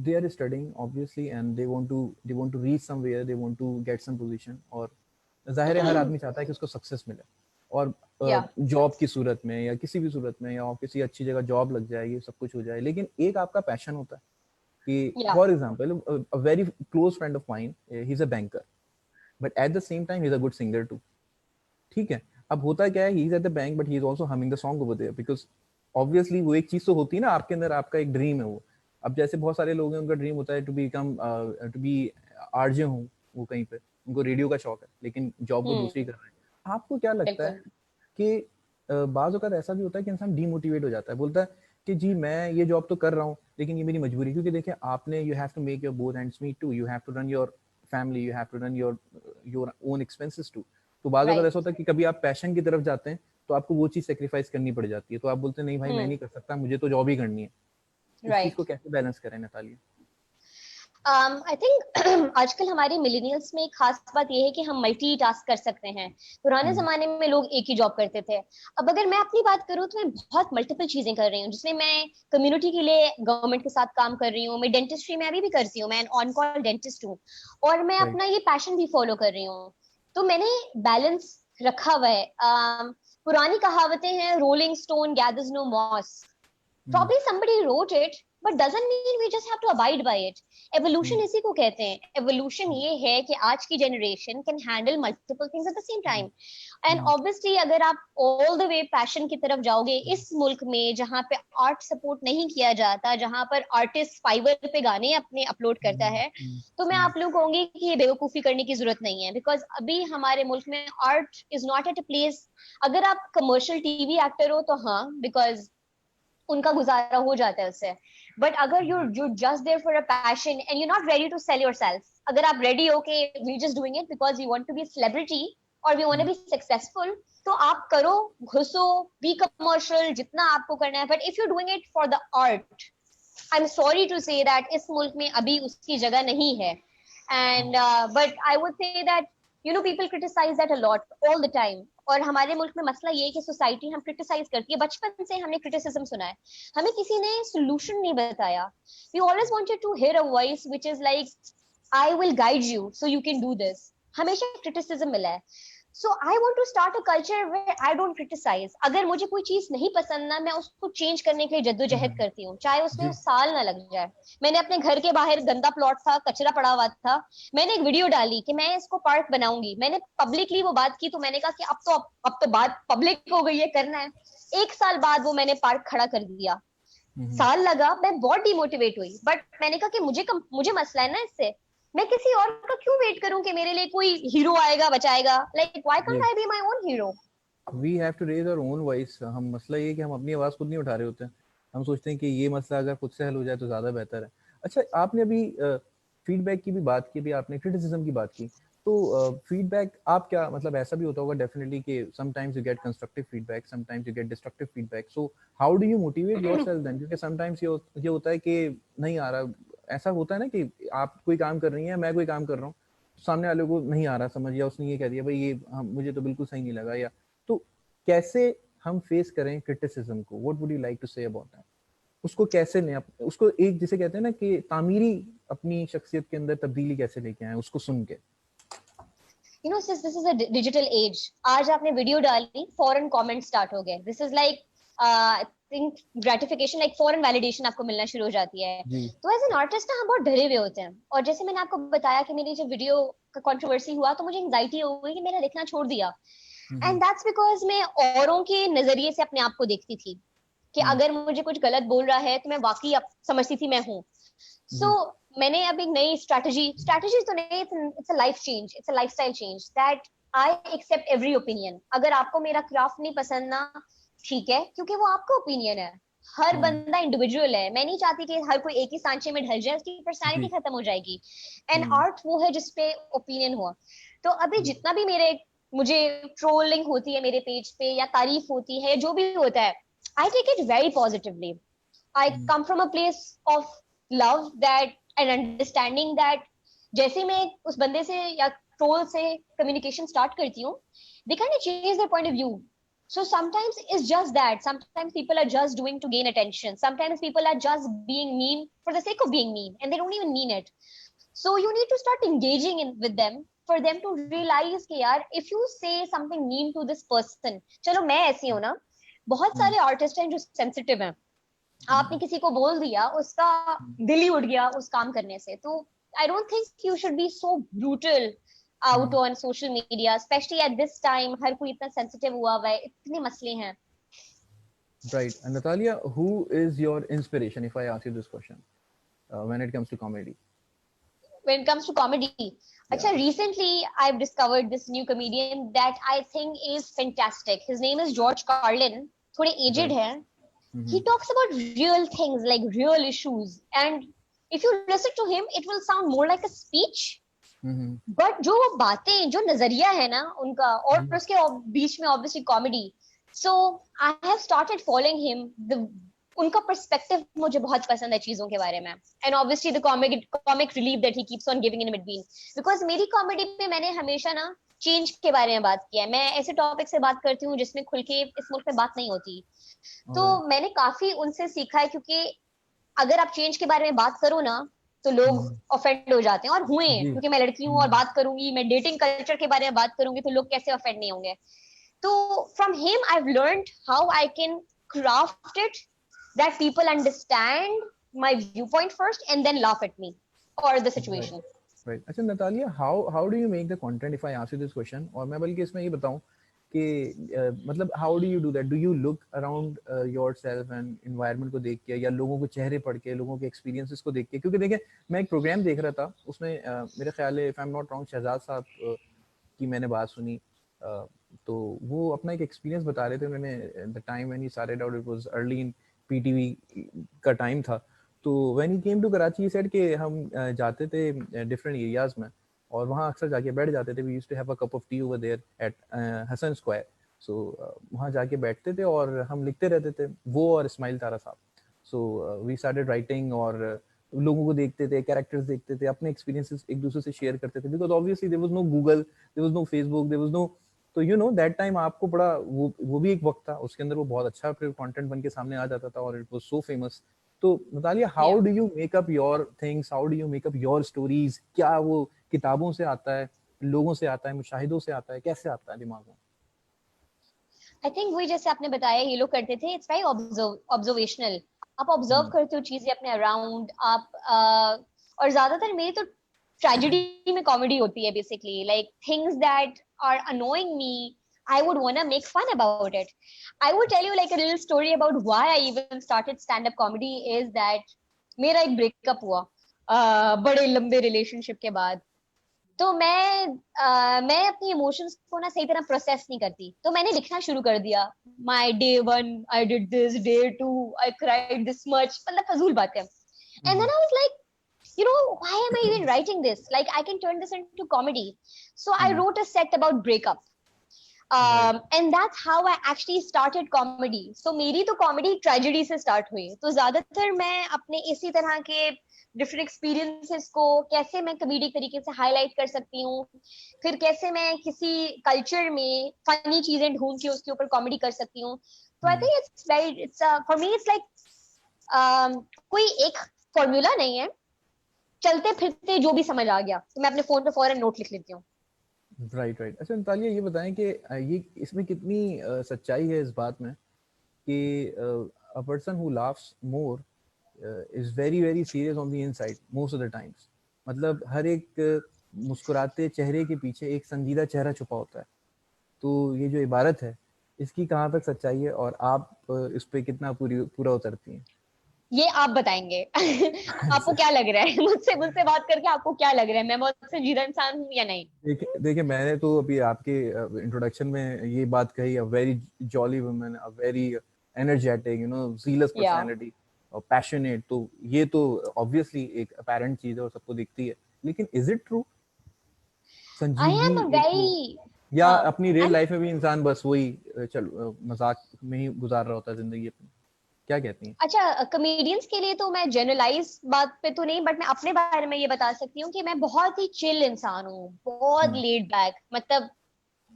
they are studying obviously, and they want to reach somewhere, they want to get some position, और जाहिर है हर आदमी चाहता है कि उसको success मिले, और Yeah। जॉब की सूरत में या किसी भी सूरत में, या किसी अच्छी जगह जॉब लग जाए, ये सब कुछ हो जाए। लेकिन एक आपका पैशन होता है कि Yeah। For example a very close friend of mine, he is a banker, but at the same time he is a good singer too. ठीक है, अब होता क्या है, he is at the bank but he is also humming the song over there, because obviously वो एक चीज तो होती है ना आपके अंदर, आपका एक ड्रीम है वो। अब जैसे बहुत सारे लोग हैं, उनका ड्रीम होता है टू बी आरजे हो, वो कहीं पे उनको रेडियो का शौक है, लेकिन जॉब वो दूसरी कर रहे हैं। आपको क्या लगता है बिल्कुल। कि बाज़ औक़ात ऐसा भी होता है कि इंसान डीमोटिवेट हो जाता है, बोलता है कि जी मैं ये जॉब तो कर रहा हूँ, लेकिन ये मेरी मजबूरी है। क्योंकि देखिए आपने, you have to make your both ends meet too, you have to run your family, you have to run your own expenses too. तो बाज़ औक़ात राइट। ऐसा होता है कि कभी आप पैशन की तरफ जाते हैं तो आपको वो चीज़ सैक्रिफाइस करनी पड़ जाती है, तो आप बोलते हैं नहीं भाई मैं नहीं कर सकता, मुझे तो जॉब ही करनी है। इस चीज़ को राइट। कैसे बैलेंस करें नतालिया? आई थिंक आजकल हमारे मिलेनियल्स में एक खास बात यह है कि हम मल्टीटास्क कर सकते हैं। पुराने जमाने में लोग एक ही जॉब करते थे। अब अगर मैं अपनी बात करूं तो मैं बहुत मल्टीपल चीजें कर रही हूँ, जिसमें मैं कम्युनिटी के लिए गवर्नमेंट के साथ काम कर रही हूँ, मैं डेंटिस्ट्री में अभी भी करती हूँ, मैं ऑन कॉल डेंटिस्ट हूँ, और मैं राइट। अपना ये पैशन भी फॉलो कर रही हूँ। तो मैंने बैलेंस रखा हुआ है। पुरानी कहावतें हैं, rolling stone gathers no moss. Probably somebody wrote it, but doesn't mean we just have to abide by it। evolution इसी को कहते हैं। evolution ये है कि आज की generation can handle multiple things at the same time। and obviously अगर आप all the way passion की तरफ जाओगे इस मुल्क में जहाँ पे art support नहीं किया जाता, जहाँ पर artist Fiverr पे गाने अपने upload करता है, तो मैं आप लोग कहूंगी कि ये बेवकूफी करने की जरूरत नहीं है। बिकॉज अभी हमारे मुल्क में art is not at a place। अगर आप commercial TV actor हो तो हाँ, बिकॉज उनका गुजारा हो जाता है उससे। बट अगर you just there for a passion and you not ready to sell yourself, अगर आप रेडी हो के we just doing it because we want to be celebrity और we want to be successful, तो आप करो, घुसो, बी कमर्शियल जितना आपको करना है। But if you doing it for the art, I am sorry to say that इस मुल्क में अभी उसकी जगह नहीं है। And but I would say that people criticise that a lot all the time. और हमारे मुल्क में मसला ये है कि सोसाइटी हम क्रिटिसाइज करती है, बचपन से हमने क्रिटिसिज्म सुना है, हमें किसी ने सोल्यूशन नहीं बताया। We always wanted to hear a voice which is like I will guide you so you can do this. हमेशा क्रिटिसिज्म मिला है। So I want to start a culture where I don't criticize. अगर मुझे कोई चीज नहीं पसंद ना, मैं उसको चेंज करने के लिए जद्दोजहद करती हूँ, चाहे उसमें जी। साल ना लग जाए। मैंने अपने घर के बाहर गंदा प्लॉट था, कचरा पड़ा हुआ था, मैंने एक वीडियो डाली कि मैं इसको पार्क बनाऊंगी, मैंने पब्लिकली वो बात की। तो मैंने कहा कि अब तो बात पब्लिक हो गई है, करना है। 1 साल बाद वो मैंने पार्क खड़ा कर दिया। साल लगा, मैं बहुत डिमोटिवेट हुई, बट मैंने कहा कि मुझे मसला है ना इससे, मैं किसी और का क्यों वेट करूं कि मेरे लिए कोई हीरो आएगा बचाएगा। Like why can't I be my own hero. We have to raise our own voice. हम, मसला ये है कि हम अपनी आवाज़ खुद नहीं उठा रहे होते हैं। हम सोचते हैं कि ये मसला अगर खुद से हल हो जाए तो ज़्यादा बेहतर है। अच्छा, आपने अभी फीडबैक की भी बात की, भी आपने क्रिटिसिज्म की बात की, तो फीडबैक आप क्या मतलब ऐसा भी होता होगा डेफिनेटली कि sometimes you get constructive feedback, sometimes you get destructive feedback, so how do you motivate yourself then? क्योंकि समटाइम्स ये होता है कि नहीं आ रहा, ऐसा होता है ना कि आप कोई काम कर रही हैं, मैं कोई काम कर रहा हूँ, सामने वाले को नहीं आ रहा समझ, या उसने ये कह दिया भाई ये मुझे तो बिल्कुल सही नहीं लगा, या तो कैसे हम फेस करें क्रिटिसिज्म को? What would you like to say about that? उसको कैसे लें, उसको एक जिसे कहते हैं ना कि तामीरी अपनी शख्सियत के अंदर तब्दीली कैसे लेके आए उसको सुन के? You know, since this is a digital age, आज आपने वीडियो डाली, फॉरन कमेंट स्टार्ट हो गए. This is like I think gratification, like foreign validation आपको मिलना शुरू हो जाती है. तो एज एन आर्टिस्ट ना हम बहुत डरे हुए होते हैं. और जैसे मैंने आपको बताया कि मेरी जब वीडियो का कंट्रोवर्सी हुआ तो मुझे एंजाइटी हो गई कि मैंने लिखना छोड़ दिया. एंड दैट्स बिकॉज मैं औरों के नजरिए से अपने आप को देखती थी कि अगर मुझे कुछ गलत बोल रहा है तो मैं वाकई समझती थी मैं हूँ. सो मैंने अब एक नई स्ट्रैटेजी तो नहीं, it's a life change, it's a lifestyle change that I accept every opinion. अगर आपको मेरा क्राफ्ट नहीं पसंद ना, ठीक है, क्योंकि वो आपका ओपिनियन है. हर बंदा इंडिविजुअल है. मैं नहीं चाहती कि हर कोई एक ही सांचे में ढल जाए, उसकी पर्सनैलिटी खत्म हो जाएगी. एंड आर्ट वो है जिसपे ओपिनियन हुआ. तो अभी जितना भी मुझे ट्रोलिंग होती है मेरे पेज पे या तारीफ होती है, जो भी होता है, I take it very positively. I come from a place of love that and understanding that जैसे मैं उस बंदे से या ट्रोल से कम्युनिकेशन स्टार्ट करती हूँ, they kind of change their point of view. So sometimes it's just that. Sometimes people are just doing to gain attention. Sometimes people are just being mean for the sake of being mean and they don't even mean it. So you need to start engaging with them for them to realize कि यार if you say something mean to this person, चलो मैं ऐसी हूँ ना, बहुत सारे artist हैं जो सेंसिटिव हैं. आपने किसी को बोल दिया, उसका दिल ही उठ गया उस काम करने से. तो I don't think you should be so brutal out on social media, specially at this time. हर कोई इतना सेंसिटिव हुआ है, इतने मसले हैं. Right. And Natalia, who is your inspiration if I ask you this question when it comes to comedy? When it comes to comedy, अच्छा, recently I've discovered this new comedian that I think is fantastic. His name is George Carlin. थोड़े aged है. He talks about real things, like real issues, and if you listen to him it will sound more like a speech. But जो बातें, जो नजरिया है ना उनका, और उसके बीच में obviously comedy. So I have started following him. उनका perspective मुझे बहुत पसंद है चीजों के बारे में. And obviously the comic relief that he keeps on giving in between. Because मेरी comedy पे मैंने हमेशा ना चेंज के बारे में बात किया है. मैं ऐसे टॉपिक से बात करती हूँ जिसमें खुल के इस मुल्क में बात नहीं होती. तो मैंने काफी उनसे सीखा है, क्योंकि अगर आप चेंज के बारे में बात करो ना तो लोग ऑफेंड हो जाते हैं, और हुए, क्योंकि मैं लड़की हूँ और बात करूंगी, मैं डेटिंग कल्चर के बारे में बात करूंगी, तो लोग कैसे ऑफेंड नहीं होंगे. तो from him I have learned how I can craft it that people understand my view point first and then laugh at me और द सिचुएशन. Right. अच्छा Natalia, how do you make the content if I ask you this question? और मैं बल्कि इसमें ये बताऊं कि मतलब how do you do that? Do you look around yourself and environment को देख के, या लोगों को चेहरे पढ़ के, लोगों के एक्सपीरियंसेस को देख के? क्योंकि देखिए मैं एक प्रोग्राम देख रहा था, उसमें मेरे ख्याल है if I'm not wrong Shahzad साहब की मैंने बात सुनी, तो वो अपना एक एक्सपीरियंस बता रहे थे. उन्होंने the time when he started out, it was early in PTV का टाइम था. तो when he came to Karachi he said कि हम जाते थे डिफरेंट एरियाज में और वहाँ अक्सर जाके बैठ जाते थे. We used to have a cup of tea over there at Hasan square. सो वहाँ जाके बैठते थे और हम लिखते रहते थे, वो और इस्माइल तारा साहब. सो वी स्टार्टेड राइटिंग और लोगों को देखते थे, कैरेक्टर्स देखते थे, अपने एक्सपीरियंसेस एक दूसरे से शेयर करते थे. Because obviously there was no Google, there was no Facebook, there was no, तो यू नो दैट टाइम आपको बड़ा वो भी एक वक्त था, उसके अंदर वो बहुत अच्छा फिर कंटेंट बन के सामने आ जाता था और इट वाज सो फेमस. तो Natalia, how do you make up your things, how do you make up your stories? क्या वो किताबों से आता है, लोगों से आता है, मुशाहिदों से आता है, कैसे आता है दिमाग में? आई थिंक वही जैसे आपने बताया ये लोग करते थे, इट्स वेरी ऑब्जर्वेशनल. आप ऑब्जर्व करते हो चीजें अपने अराउंड. आप और ज्यादातर मेरी तो ट्रेजेडी में कॉमेडी होती है basically, like things that are annoying me, I would want to make fun about it. I would tell you like a little story about why I even started stand-up comedy is that मेरा एक breakup हुआ बड़े लंबे relationship के बाद. तो मैं अपनी इमोशंस को ना सही तरह प्रोसेस नहीं करती, तो मैंने लिखना शुरू कर दिया. My day 1 I did this, day 2 I cried this much, मतलब फजूल बातें. And then I was like you know, why am I even writing this? Like, I can turn this into comedy. So I wrote a set about breakup. And that's how I actually started comedy. So मेरी तो comedy tragedy से start हुई. तो ज्यादातर मैं अपने इसी तरह के different experiences को कैसे मैं comedic तरीके से highlight कर सकती हूँ, फिर कैसे मैं किसी culture में funny चीजें ढूंढ के उसके ऊपर comedy कर सकती हूँ. तो I think it's for me it's like कोई एक फॉर्मूला नहीं है, चलते फिरते जो भी समझ आ गया तो मैं अपने फोन पे फौरन नोट लिख लेती हूँ. Right right. अच्छा नतालिया, ये बताएं कि ये इसमें कितनी सच्चाई है इस बात में कि a person who laughs more is very very serious on the inside most of the times. मतलब हर एक मुस्कुराते चेहरे के पीछे एक संजीदा चेहरा छुपा होता है. तो ये जो इबारत है इसकी कहाँ तक सच्चाई है और आप इस पे कितना पूरा उतरती हैं? ये आप बताएंगे. आपको क्या लग रहा है मुझसे बात करके आपको क्या लग रहा है, मैं बहुत संजीदा इंसान हूँ या नहीं? देखिए मैंने तो अभी आपके इंट्रोडक्शन में ये बात कही, अ very jolly woman, a very energetic, you know, jealous personality और पैशनेट. तो ये तो ऑब्वियसली एक अपैरेंट चीज है और सबको दिखती है. लेकिन इज इट ट्रू? आई संजीदगी एम अ एक वो, वेरी या अपनी रियल लाइफ में भी इंसान बस वही चलो मजाक में ही गुजार रहा होता है जिंदगी अपनी? क्या कहती हैं? अच्छा, कॉमेडियंस के लिए तो मैं जनरलाइज बात पे तो नहीं, बट मैं अपने बारे में ये बता सकती हूँ कि मैं बहुत ही चिल इंसान हूँ, बहुत लेड बैक. मतलब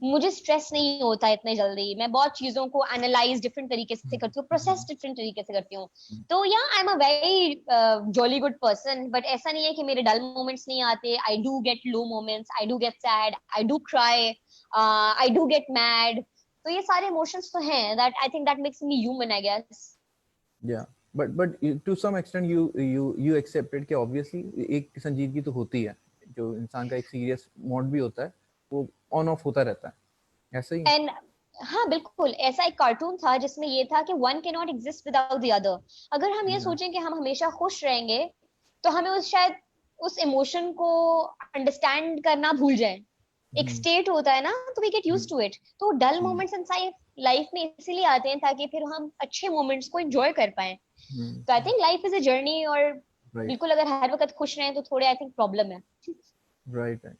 मुझे स्ट्रेस नहीं होता इतने जल्दी. मैं बहुत चीजों को एनालाइज डिफरेंट तरीके से करती हूँ, प्रोसेस डिफरेंट तरीके से करती हूँ. तो yeah I am a very jolly good person, but ऐसा नहीं है कि मेरे डल मोमेंट्स नहीं आते. I do get low moments, I do get sad, I do cry, I do get mad. तो ये सारे इमोशंस तो हैं, that I think that makes me human, I guess. Yeah, but to some extent you accepted कि obviously एक संजीदगी तो होती है, जो इंसान का एक सीरियस मोड भी होता है, वो ऑन ऑफ होता रहता है, ऐसे ही. एंड हाँ बिल्कुल, ऐसा एक कार्टून था जिसमें ये था कि one can not exist without the other. अगर हम ये सोचें कि हम हमेशा खुश रहेंगे तो हमें शायद उस इमोशन को अंडरस्टैंड करना भूल जाए. एक स्टेट होता है ना, तो we get used to it. तो डल मोमेंट्स इन लाइफ में इसीलिए आते हैं ताकि फिर हम अच्छे मोमेंट्स को एंजॉय कर पाए. तो I think life is a journey, और बिल्कुल अगर हर वक्त खुश रहें तो थोड़े आई थिंक प्रॉब्लम है. Right right.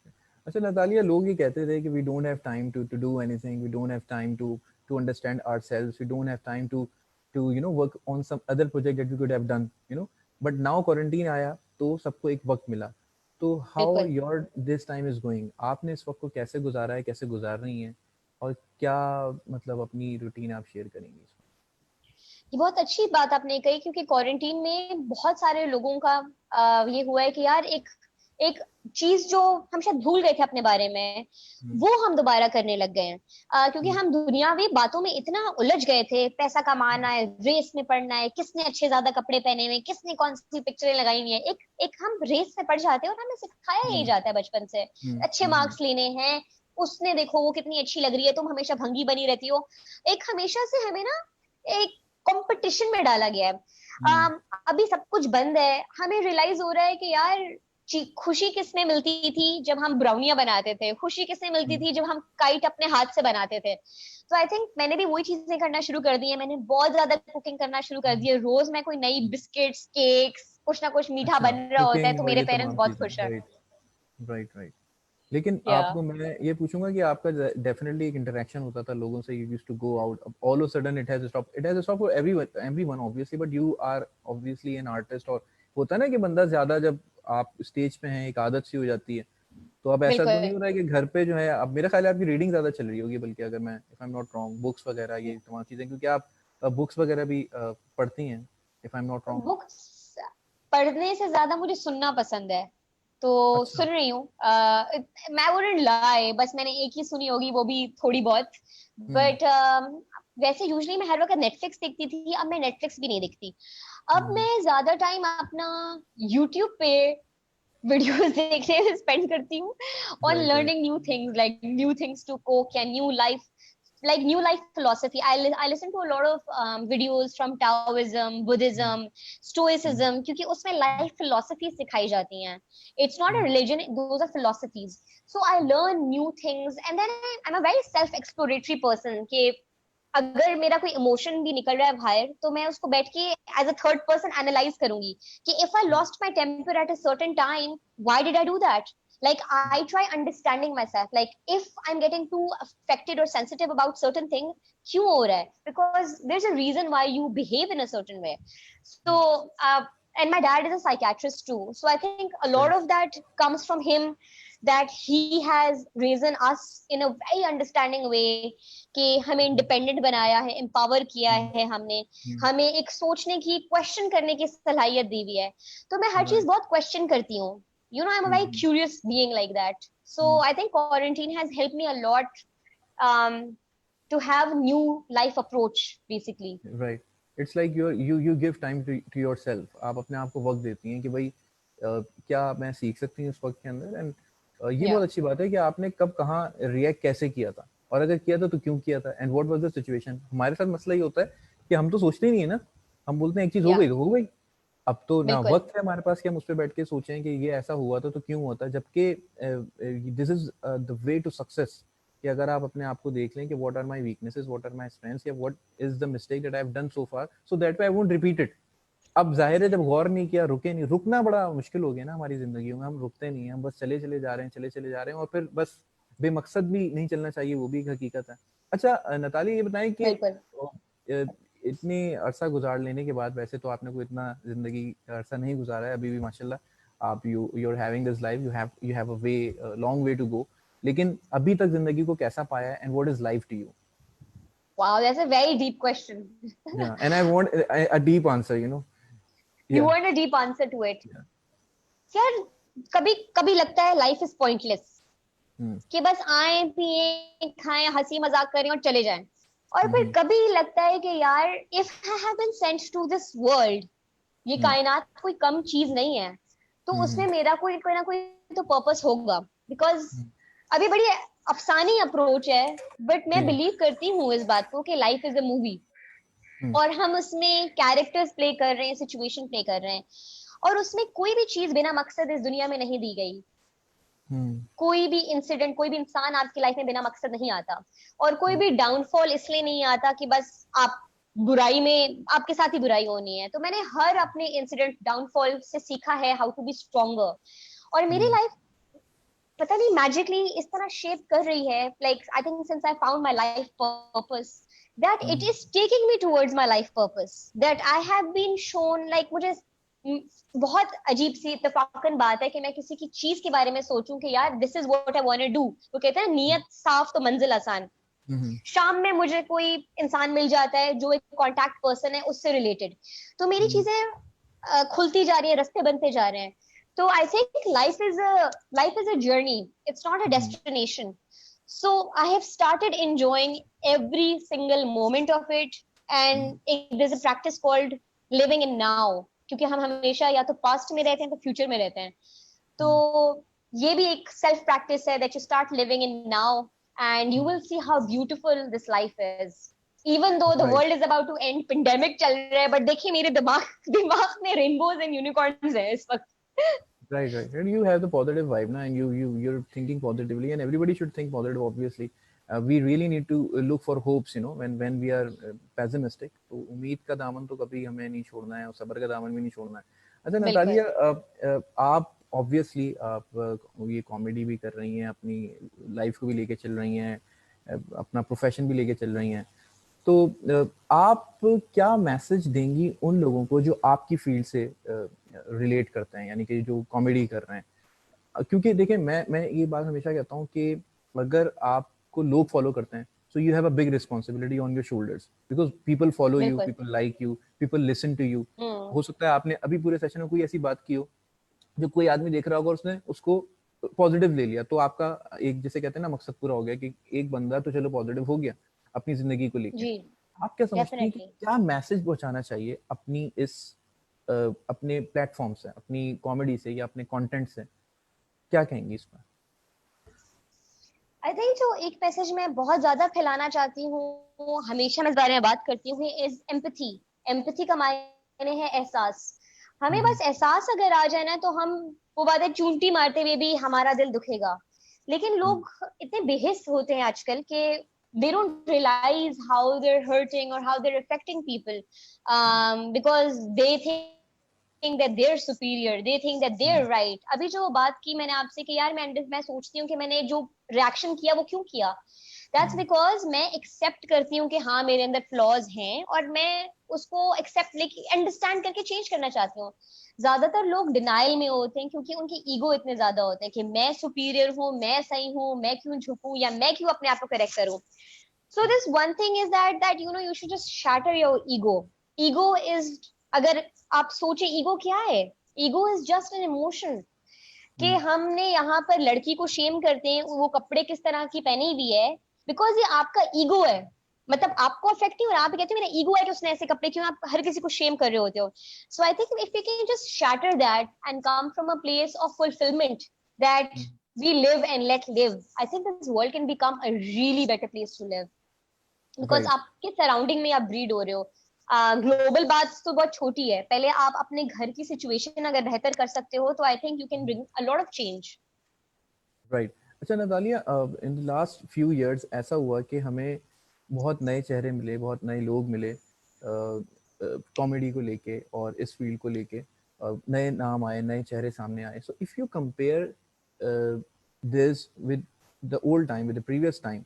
अच्छा नतालिया, लोग ये कहते थे कि we don't have time to do anything, we don't have time to understand ourselves, we don't have time to you know work on some other project that we could have done, you know. But now quarantine आया तो सबको एक वक्त मिला. तो how your this time is going? आपने इस वक्त को कैसे गुजारा है, कैसे गुजार रही हैं, और क्या मतलब अपनी रूटीन आप शेयर करेंगी? ये बहुत अच्छी बात आपने कही, क्योंकि क्वारंटीन में बहुत सारे लोगों का ये हुआ है कि यार एक एक चीज जो हम शायद भूल गए थे अपने बारे में, वो हम दोबारा करने लग गए हैं. क्योंकि हम दुनियावी बातों में इतना उलझ गए थे. पैसा कमाना है, रेस में पढ़ना है, किसने अच्छे ज्यादा कपड़े पहने हुए, किसने कौन सी पिक्चरें लगाई हुई है. एक हम रेस में पड़ जाते हैं और हमें सिखाया यही जाता है बचपन से, अच्छे मार्क्स लेने हैं, उसने देखो वो कितनी अच्छी लग रही है, तुम हमेशा भंगी बनी रहती हो. एक हमेशा से हमें ना एक कंपटीशन में डाला गया है. अभी सब कुछ बंद है, हमें रियलाइज हो रहा है कि यार खुशी किसमें मिलती थी जब हम ब्राउनियां बनाते थे, खुशी किसमें मिलती थी जब हम काइट अपने हाथ से बनाते थे. तो आई थिंक मैंने भी वही चीजें करना शुरू कर दी है. मैंने बहुत ज्यादा कुकिंग करना शुरू कर दी है. रोज मैं कोई नई बिस्किट्स, केक्स, कुछ ना कुछ मीठा बन रहा होता है, तो मेरे पेरेंट्स बहुत खुश है. Right right. लेकिन आपको मैं ये पूछूंगा कि आपका डेफिनेटली एक इंटरेक्शन होता था लोगों से, you used to go out, all of sudden it has stop for everyone obviously, but you are obviously an artist. और होता है ना कि बंदा ज्यादा जब आप स्टेज पे हैं एक आदत सी हो जाती है. तो अब ऐसा तो नहीं हो रहा है कि घर पे जो है, अब मेरा ख्याल है आपकी रीडिंग ज्यादा चल रही होगी, बल्कि अगर मैं if I am not wrong, books वगैरह ये तमाम चीजें, क्योंकि आप बुक्स वगैरह भी पढ़ती हैं if I am not wrong. Books पढ़ने से ज्यादा मुझे सुनना पसंद है, तो सुन रही हूँ. मैं वुडंट लाई, बस मैंने एक ही सुनी होगी, वो भी थोड़ी बहुत. बट वैसे यूजुअली मैं हर वक्त नेटफ्लिक्स देखती थी, अब मैं नेटफ्लिक्स भी नहीं देखती. अब मैं ज्यादा टाइम अपना यूट्यूब पे वीडियोस देखने में स्पेंड करती हूँ, on learning new things, like new things to cook and new life, like new life philosophy. I listen to a lot of videos from Taoism, Buddhism, Stoicism, क्योंकि उसमें life philosophy सिखाई जाती हैं. It's not a religion, those are philosophies. So I learn new things, and then I'm a very self-exploratory person. कि अगर मेरा कोई emotion भी निकल रहा है बाहर, तो मैं उसको बैठ के as a third person analyse करूंगी कि if I lost my temper at a certain time, why did I do that? Like I try understanding myself. Like if I'm getting too affected or sensitive about certain thing, क्यों हो रहा है? Because there's a reason why you behave in a certain way. So, and my dad is a psychiatrist too. So I think a lot of that comes from him, that he has raised us in a very understanding way, कि हमें independent बनाया है, empower किया है हमने, हमें एक सोचने की, क्वेश्चन करने की सलाहियत दी हुई है. तो मैं हर चीज बहुत क्वेश्चन करती हूँ. You know, I'm a very curious being like that. So I think quarantine has helped me a lot, um, to have new life approach, basically. Right. It's like you give time to yourself. आप अपने आप को वक्त देती हैं कि भाई क्या मैं सीख सकती हूँ इस वक्त के अंदर. एंड ये बहुत अच्छी बात है कि आपने कब कहाँ रिएक्ट कैसे किया था, और अगर किया था तो क्यों किया था, and what was the situation. हमारे साथ मसला ये होता है कि हम तो सोचते ही नहीं है ना, हम बोलते हैं एक चीज हो गई तो हो गई, अब तो ना बिल्कुल. वक्त है हमारे पास कि हम उस पर बैठ के सोचें कि ये ऐसा हुआ था तो क्यों हुआ था. जबकि this is the way to success, कि अगर आप अपने आप को देख लें कि what are my weaknesses, what are my strengths, या what is the mistake that I have done so far, so that I won't repeat it. अब जाहिर है जब गौर नहीं किया, रुके नहीं, रुकना बड़ा मुश्किल हो गया ना हमारी जिंदगी में. हम रुकते नहीं हैं, हम बस चले चले जा रहे हैं, चले चले जा रहे हैं, और फिर बस बेमकसद भी नहीं चलना चाहिए, वो भी एक हकीकत है. अच्छा नताली, ये बताएं कि इतनी अरसा गुजार लेने के बाद, वैसे तो आपने कोई इतना जिंदगी का अरसा नहीं गुजारा है अभी भी माशाल्लाह, आप you are having this life, you have a way, long way to go, लेकिन अभी तक जिंदगी को कैसा पाया है, and what is life to you? Wow, that's a very deep question. Yeah, and I want a deep answer, you know. You Yeah. want a deep answer to it. Yeah. यार, कभी कभी लगता है लाइफ इज पॉइंटलेस, कि बस आए पिए खाएं हंसी मजाक करें और चले जाएं. और फिर कभी लगता है कि यार, if I have been sent to this world, ये कायनात कोई कम चीज नहीं है, तो उसमें मेरा कोई ना कोई तो पर्पस होगा. बिकॉज अभी बड़ी अफसानी अप्रोच है, बट मैं बिलीव करती हूँ इस बात को कि लाइफ इज अ मूवी, और हम उसमें कैरेक्टर्स प्ले कर रहे हैं, सिचुएशन प्ले कर रहे हैं, और उसमें कोई भी चीज बिना मकसद इस दुनिया में नहीं दी गई. कोई भी इंसिडेंट, कोई भी इंसान आपकी लाइफ में बिना मकसद नहीं आता, और कोई भी डाउनफॉल इसलिए नहीं आता कि बस आप बुराई में, आपके साथ ही बुराई होनी है. तो मैंने हर अपने इंसिडेंट, डाउनफॉल से सीखा है हाउ टू बी स्ट्रॉन्गर. और मेरी लाइफ पता नहीं मैजिकली इस तरह शेप कर रही है, like I think since I found my life purpose, that it is taking me towards my life purpose, that I have been shown, like मुझे बहुत अजीब सी इत्तेफाकन बात है कि मैं किसी की चीज के बारे में सोचूं कि यार this is what I want to do. वो कहते हैं नियत साफ तो मंजिल आसान. शाम में मुझे कोई इंसान मिल जाता है जो एक कॉन्टैक्ट पर्सन है उससे रिलेटेड, तो मेरी चीजें खुलती जा रही है, रास्ते बनते जा रहे हैं. तो I think life is a journey, it's not a destination. So I have started enjoying every single moment of it, and there's a practice called living in now, क्योंकि हम हमेशा या तो पास्ट में रहते हैं तो फ्यूचर में रहते हैं. तो ये भी एक सेल्फ प्रैक्टिस है, that you start living in now and you will see how beautiful this life is, even though the world is about to end, pandemic चल रहा है, but देखिए मेरे दिमाग में rainbows and unicorns है इस वक्त. Right. And you have the positive vibe now, and you're thinking positively, and everybody should think positive. Obviously, we really need to look for hopes. You know, when we are pessimistic, तो उम्मीद का दामन तो कभी हमें नहीं छोड़ना है, और सब्र का दामन भी नहीं छोड़ना है. अच्छा नतालिया, आप obviously आप ये कॉमेडी भी कर रही हैं, अपनी लाइफ को भी लेके चल रही हैं, अपना प्रोफेशन भी लेके चल रही हैं. तो आप क्या मैसेज देंगी उन लोगों को जो आपकी फील्ड से रिलेट करते हैं, यानी कि जो कॉमेडी कर रहे हैं? क्योंकि देखिए मैं ये बात हमेशा कहता हूँ कि अगर आपको लोग फॉलो करते हैं, so you have a big responsibility on your shoulders, because people follow you, people like you, people listen to you. हो सकता है आपने अभी पूरे सेशन में कोई ऐसी बात की हो जो कोई आदमी देख रहा होगा और उसने उसको पॉजिटिव ले लिया, तो आपका एक, जैसे कहते हैं ना, मकसद पूरा हो गया कि एक बंदा तो चलो पॉजिटिव हो गया अपनी जिंदगी को लेकर. आप क्या समझते हैं कि क्या मैसेज पहुंचाना चाहिए अपनी इस अपने प्लेटफॉर्म से, अपनी कॉमेडी से या अपने कंटेंट से? क्या कहेंगी इस पर? आई थिंक जो एक मैसेज मैं बहुत ज्यादा फैलाना चाहती हूँ, हमेशा मैं इस बारे में बात करती हूँ, इज एम्पैथी. एम्पैथी का मायने है एहसास. हमें बस एहसास अगर आ जाए ना, तो हम वो बातें चूंटी मारते हुए भी हमारा दिल दुखेगा. लेकिन लोग इतने बेहिस होते हैं आजकल कि they don't realize how they're hurting or how they're affecting people, because they think that they're superior, they think that they're right. अभी जो बात की मैंने आपसे कि यार मैं सोचती हूँ कि मैंने जो reaction किया वो क्यों किया, that's because मैं accept करती हूँ कि हाँ मेरे अंदर flaws हैं और मैं उसको accept लेके understand करके change करना चाहती हूँ. ज्यादातर लोग डिनाइल में होते हैं क्योंकि उनकी ईगो इतने ज्यादा होते हैं कि मैं सुपीरियर हूँ, मैं सही हूँ, मैं क्यों झुकूं या मैं क्यों अपने आप को करेक्ट करूं. So this one thing is that you know you should just shatter your ego. Ego is, अगर आप सोचे ईगो क्या है, ego is just an emotion. कि हमने यहाँ पर लड़की को शेम करते हैं वो कपड़े किस तरह की पहनी हुई है, बिकॉज ये आपका ईगो है. मतलब आपको अफेक्ट नहीं हो रहा, आप कहते हो मेरा ईगो है कि उसने ऐसे कपड़े क्यों, आप हर किसी को शेम कर रहे होते हो. So I think if we can just shatter that and come from a place of fulfilment that we live and let live, I think this world can become a really better place to live. Because आपके surrounding में आप breed हो रहे हो. Global बात तो बहुत छोटी है, पहले आप अपने घर की सिचुएशन अगर बेहतर कर सकते हो तो I think you can bring a lot of change. Right. अच्छा Natalia, in the last few years ऐसा हुआ कि हमें बहुत नए चेहरे मिले, बहुत नए लोग मिले कॉमेडी को लेके और इस फील्ड को लेके. नए नाम आए, नए चेहरे सामने आए. So if you compare this with the old time, with the previous time,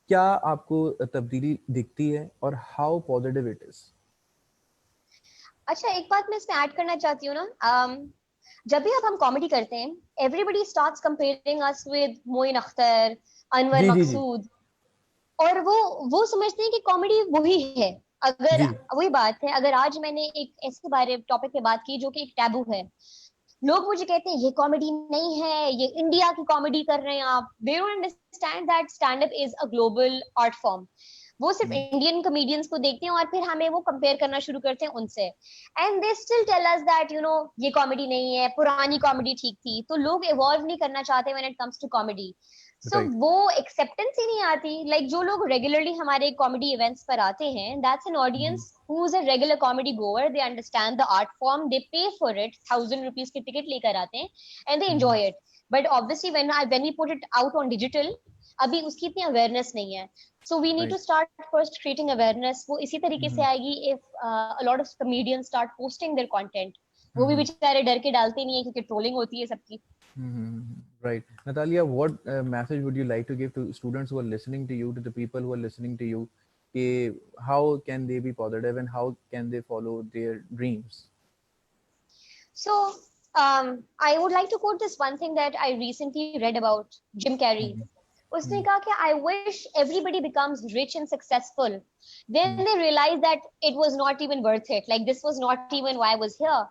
क्या आपको तब्दीली दिखती है और हाउ पॉजिटिव इट इज? अच्छा, एक बात मैं इसमें ऐड करना चाहती हूँ ना, जब भी अब हम कॉमेडी करते हैं everybody starts comparing us with Moin Akhtar, Anwar Maqsood, और वो समझते हैं कि कॉमेडी वही है. अगर वही बात है, अगर आज मैंने एक ऐसे बारे टॉपिक पे बात की जो कि एक टैबू है, लोग मुझे कहते हैं ये कॉमेडी नहीं है, ये इंडिया की कॉमेडी कर रहे हैं आप. They don't understand that stand up is a global art form. वो सिर्फ इंडियन कॉमेडियंस को देखते हैं और फिर हमें वो कंपेयर करना शुरू करते हैं उनसे. And they still tell us that you know ये कॉमेडी नहीं है, पुरानी कॉमेडी ठीक थी. तो लोग इवॉल्व नहीं करना चाहते when it comes to comedy. So वो एक्सेप्टेंस ही नहीं आती. लाइक जो लोग रेगुलरली हमारे कॉमेडी इवेंट्स पर आते हैं, that's an audience who is a regular comedy goer. They understand the art form, they pay for it, 1,000 rupees की टिकट लेकर आते हैं and they enjoy it. But obviously when we put it out on digital, अभी उसकी इतनी awareness नहीं है. So we need to start first creating awareness. वो इसी तरीके से आएगी if a lot of comedians start posting their content. वो भी बेचारे डर के डालते नहीं है क्योंकि ट्रोलिंग होती है सबकी. Right. Natalia, what message would you like to give to students who are listening to you, to the people who are listening to you? How can they be positive and how can they follow their dreams? So I would like to quote this one thing that I recently read about Jim Carrey. उसने कहा कि I wish everybody becomes rich and successful. Then they realize that it was not even worth it. Like this was not even why I was here.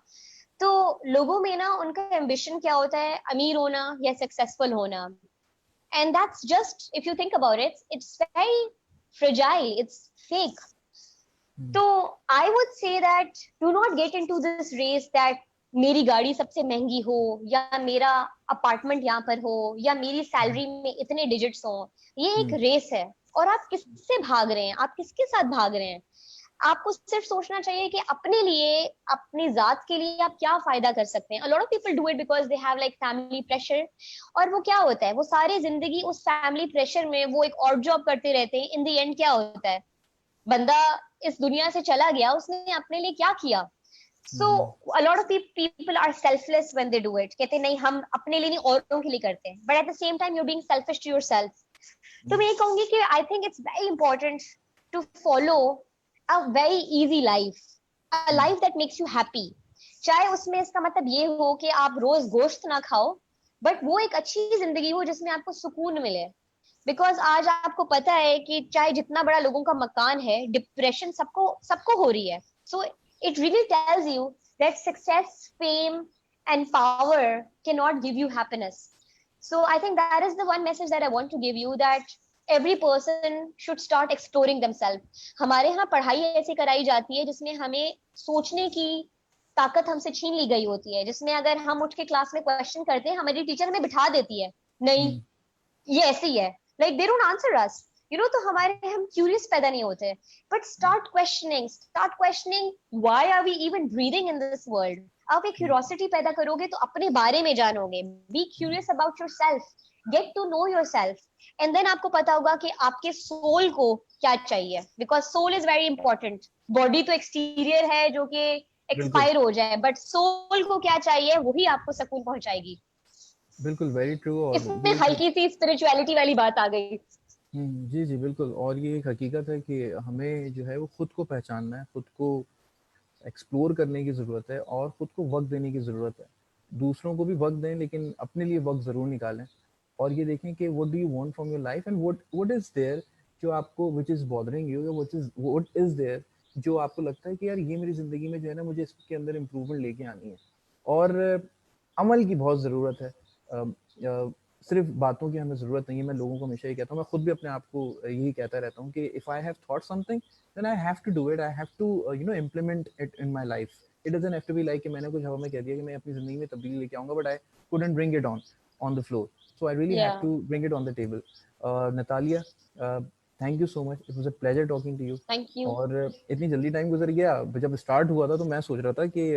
तो लोगों में ना उनका ambition क्या होता है, अमीर होना या successful होना. And that's just, if you think about it, it's very fragile, it's fake. So I would say that do not get into this race that मेरी गाड़ी सबसे महंगी हो या मेरा अपार्टमेंट यहाँ पर हो या मेरी सैलरी में इतने डिजिट्स हो. ये एक रेस है और आप किससे भाग रहे हैं, आप किसके साथ भाग रहे हैं. आपको सिर्फ सोचना चाहिए कि अपने लिए, अपनी जात के लिए आप क्या फायदा कर सकते हैं. A lot of people do it because they have like family pressure. और वो क्या होता है, वो सारी जिंदगी उस फैमिली प्रेशर में वो एक और जॉब करते रहते हैं. इन द एंड क्या होता है, बंदा इस दुनिया से चला गया, उसने अपने लिए क्या किया. So a lot of people are selfless when they do it. कहते नहीं हम अपने लिए नहीं औरों के लिए करते हैं. But at the same time you're being selfish to yourself. तो मैं ये कहूंगी कि I think it's very important to follow a very easy life, a life that makes you happy. चाहे उसमें इसका मतलब ये हो कि आप रोज गोश्त ना खाओ, but वो एक अच्छी जिंदगी हो जिसमें आपको सुकून मिले. बिकॉज आज आपको पता है कि चाहे जितना बड़ा लोगों का मकान है, डिप्रेशन सबको हो रही है. So it really tells you that success, fame and power cannot give you happiness. So I think that is the one message that I want to give you, that every person should start exploring themselves. हमारे यहाँ पढ़ाई ऐसे कराई जाती है जिसमें हमें सोचने की ताकत हमसे छीन ली गई होती है, जिसमें अगर हम उठ के क्लास में क्वेश्चन करते हैं हमारी टीचर हमें बिठा देती है, नहीं ये ऐसे ही है. Like they don't answer us. You know, तो हमारे हम क्यूरियस पैदा नहीं होते. But start questioning why are we even breathing in this world. आप एक क्यूरियोसिटी पैदा करोगे तो अपने बारे में जानोगे. Be curious about yourself. Get to know yourself, and then आपको पता होगा कि आपके सोल को क्या चाहिए, because soul is very important. Body तो एक्सटीरियर है जो कि बिल्कुल एक्सपायर हो जाए, बट सोल को क्या चाहिए वही आपको सुकून पहुंचाएगी. बिल्कुल, वेरी ट्रू। और इसमें ये हल्की सी स्पिरिचुअलिटी वाली बात आ गई. जी जी बिल्कुल। और ये एक हकीकत है कि हमें जो है वो खुद को पहचानना है, खुद को एक्सप्लोर करने की ज़रूरत है और खुद को वक्त देने की ज़रूरत है। दूसरों को भी वक्त दें, लेकिन अपने लिए वक्त ज़रूर निकालें और ये देखें कि what do you want from your life, and what is there जो आपको, व्हिच इज़ बॉदरिंग यू, या व्हाट इज़ देयर जो आपको लगता है कि यार ये मेरी ज़िंदगी में जो है ना, मुझे इसके अंदर इम्प्रूवमेंट लेके आनी है। और अमल की बहुत ज़रूरत है। सिर्फ बातों की हमें ज़रूरत नहीं है। मैं लोगों को हमेशा ये कहता हूँ, मैं खुद भी अपने आप को यही कहता रहता हूँ कि if I have thought something, then I have to do it. I have to implement it in my life. It doesn't have to be like कि मैंने कुछ हवा में कह दिया कि मैं अपनी ज़िंदगी में तब्दीली लेके आऊँगा, but I couldn't bring it on the floor. So I really have Yeah, to bring it on the table. Natalia, uh, thank you so much. It was a pleasure talking to you. thank you. और इतनी जल्दी time गुजर गया। जब start हुआ था तो मैं सोच रहा था कि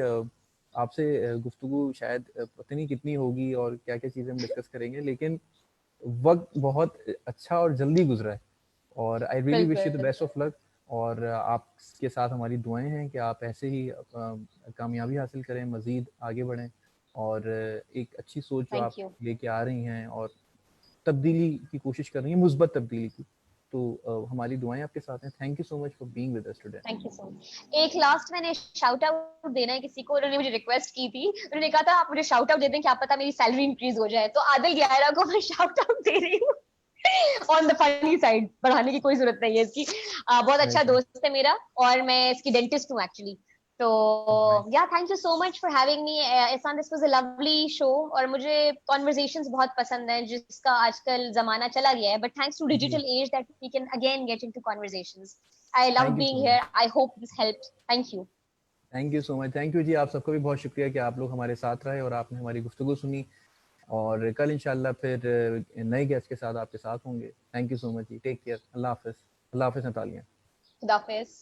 आपसे गुफ्तगू शायद पता नहीं कितनी होगी और क्या-क्या चीज़ें हम डिस्कस करेंगे, लेकिन वक्त बहुत अच्छा और जल्दी गुजरा है। और I really wish you the बिल्कुल. Best of luck. और आपके साथ हमारी दुआएं हैं कि आप ऐसे ही कामयाबी हासिल करें, मज़ीद आगे बढ़ें और एक अच्छी सोच जो थैंक आप यू. लेके आ रही हैं और तब्दीली की कोशिश कर रही हैं, मुस्बत तब्दीली की, तो हमारी दुआएं आपके साथ हैं। Thank you so much for being with us today. Thank you so much. एक लास्ट मैंने शाउट आउट देना है किसी को. उन्होंने मुझे रिक्वेस्ट की थी, उन्होंने कहा था आप मुझे शाउट आउट दे दें, क्या पता मेरी सैलरी इंक्रीज हो जाए. तो आदिल ग्यारह को मैं शाउट आउट दे रही हूँ. ऑन द फनी साइड, बढ़ाने की कोई जरूरत नहीं है इसकी. बहुत अच्छा राइट दोस्त है मेरा, और मैं इसकी डेंटिस्ट हूँ एक्चुअली. तो right. Yeah thank you so much for having me Ehsan. This was a lovely show, और मुझे कॉन्वर्सेशंस बहुत पसंद हैं जिसका आजकल जमाना चला गया है, but thanks to the, digital age that we can again get into conversations. I love thank you being so here. Much. I hope this helped. Thank you. Thank you so much. Thank you ji, आप सबको भी बहुत शुक्रिया कि आप लोग हमारे साथ रहे और आपने हमारी गुफ्तगू सुनी। और कल इंशाल्लाह फिर नए गेस्ट के साथ आपके साथ होंगे। Thank you so much ji. Take care. अल्लाह हाफ़िज़। अल्लाह हाफ़िज़ नतालिया। Khuda Hafiz.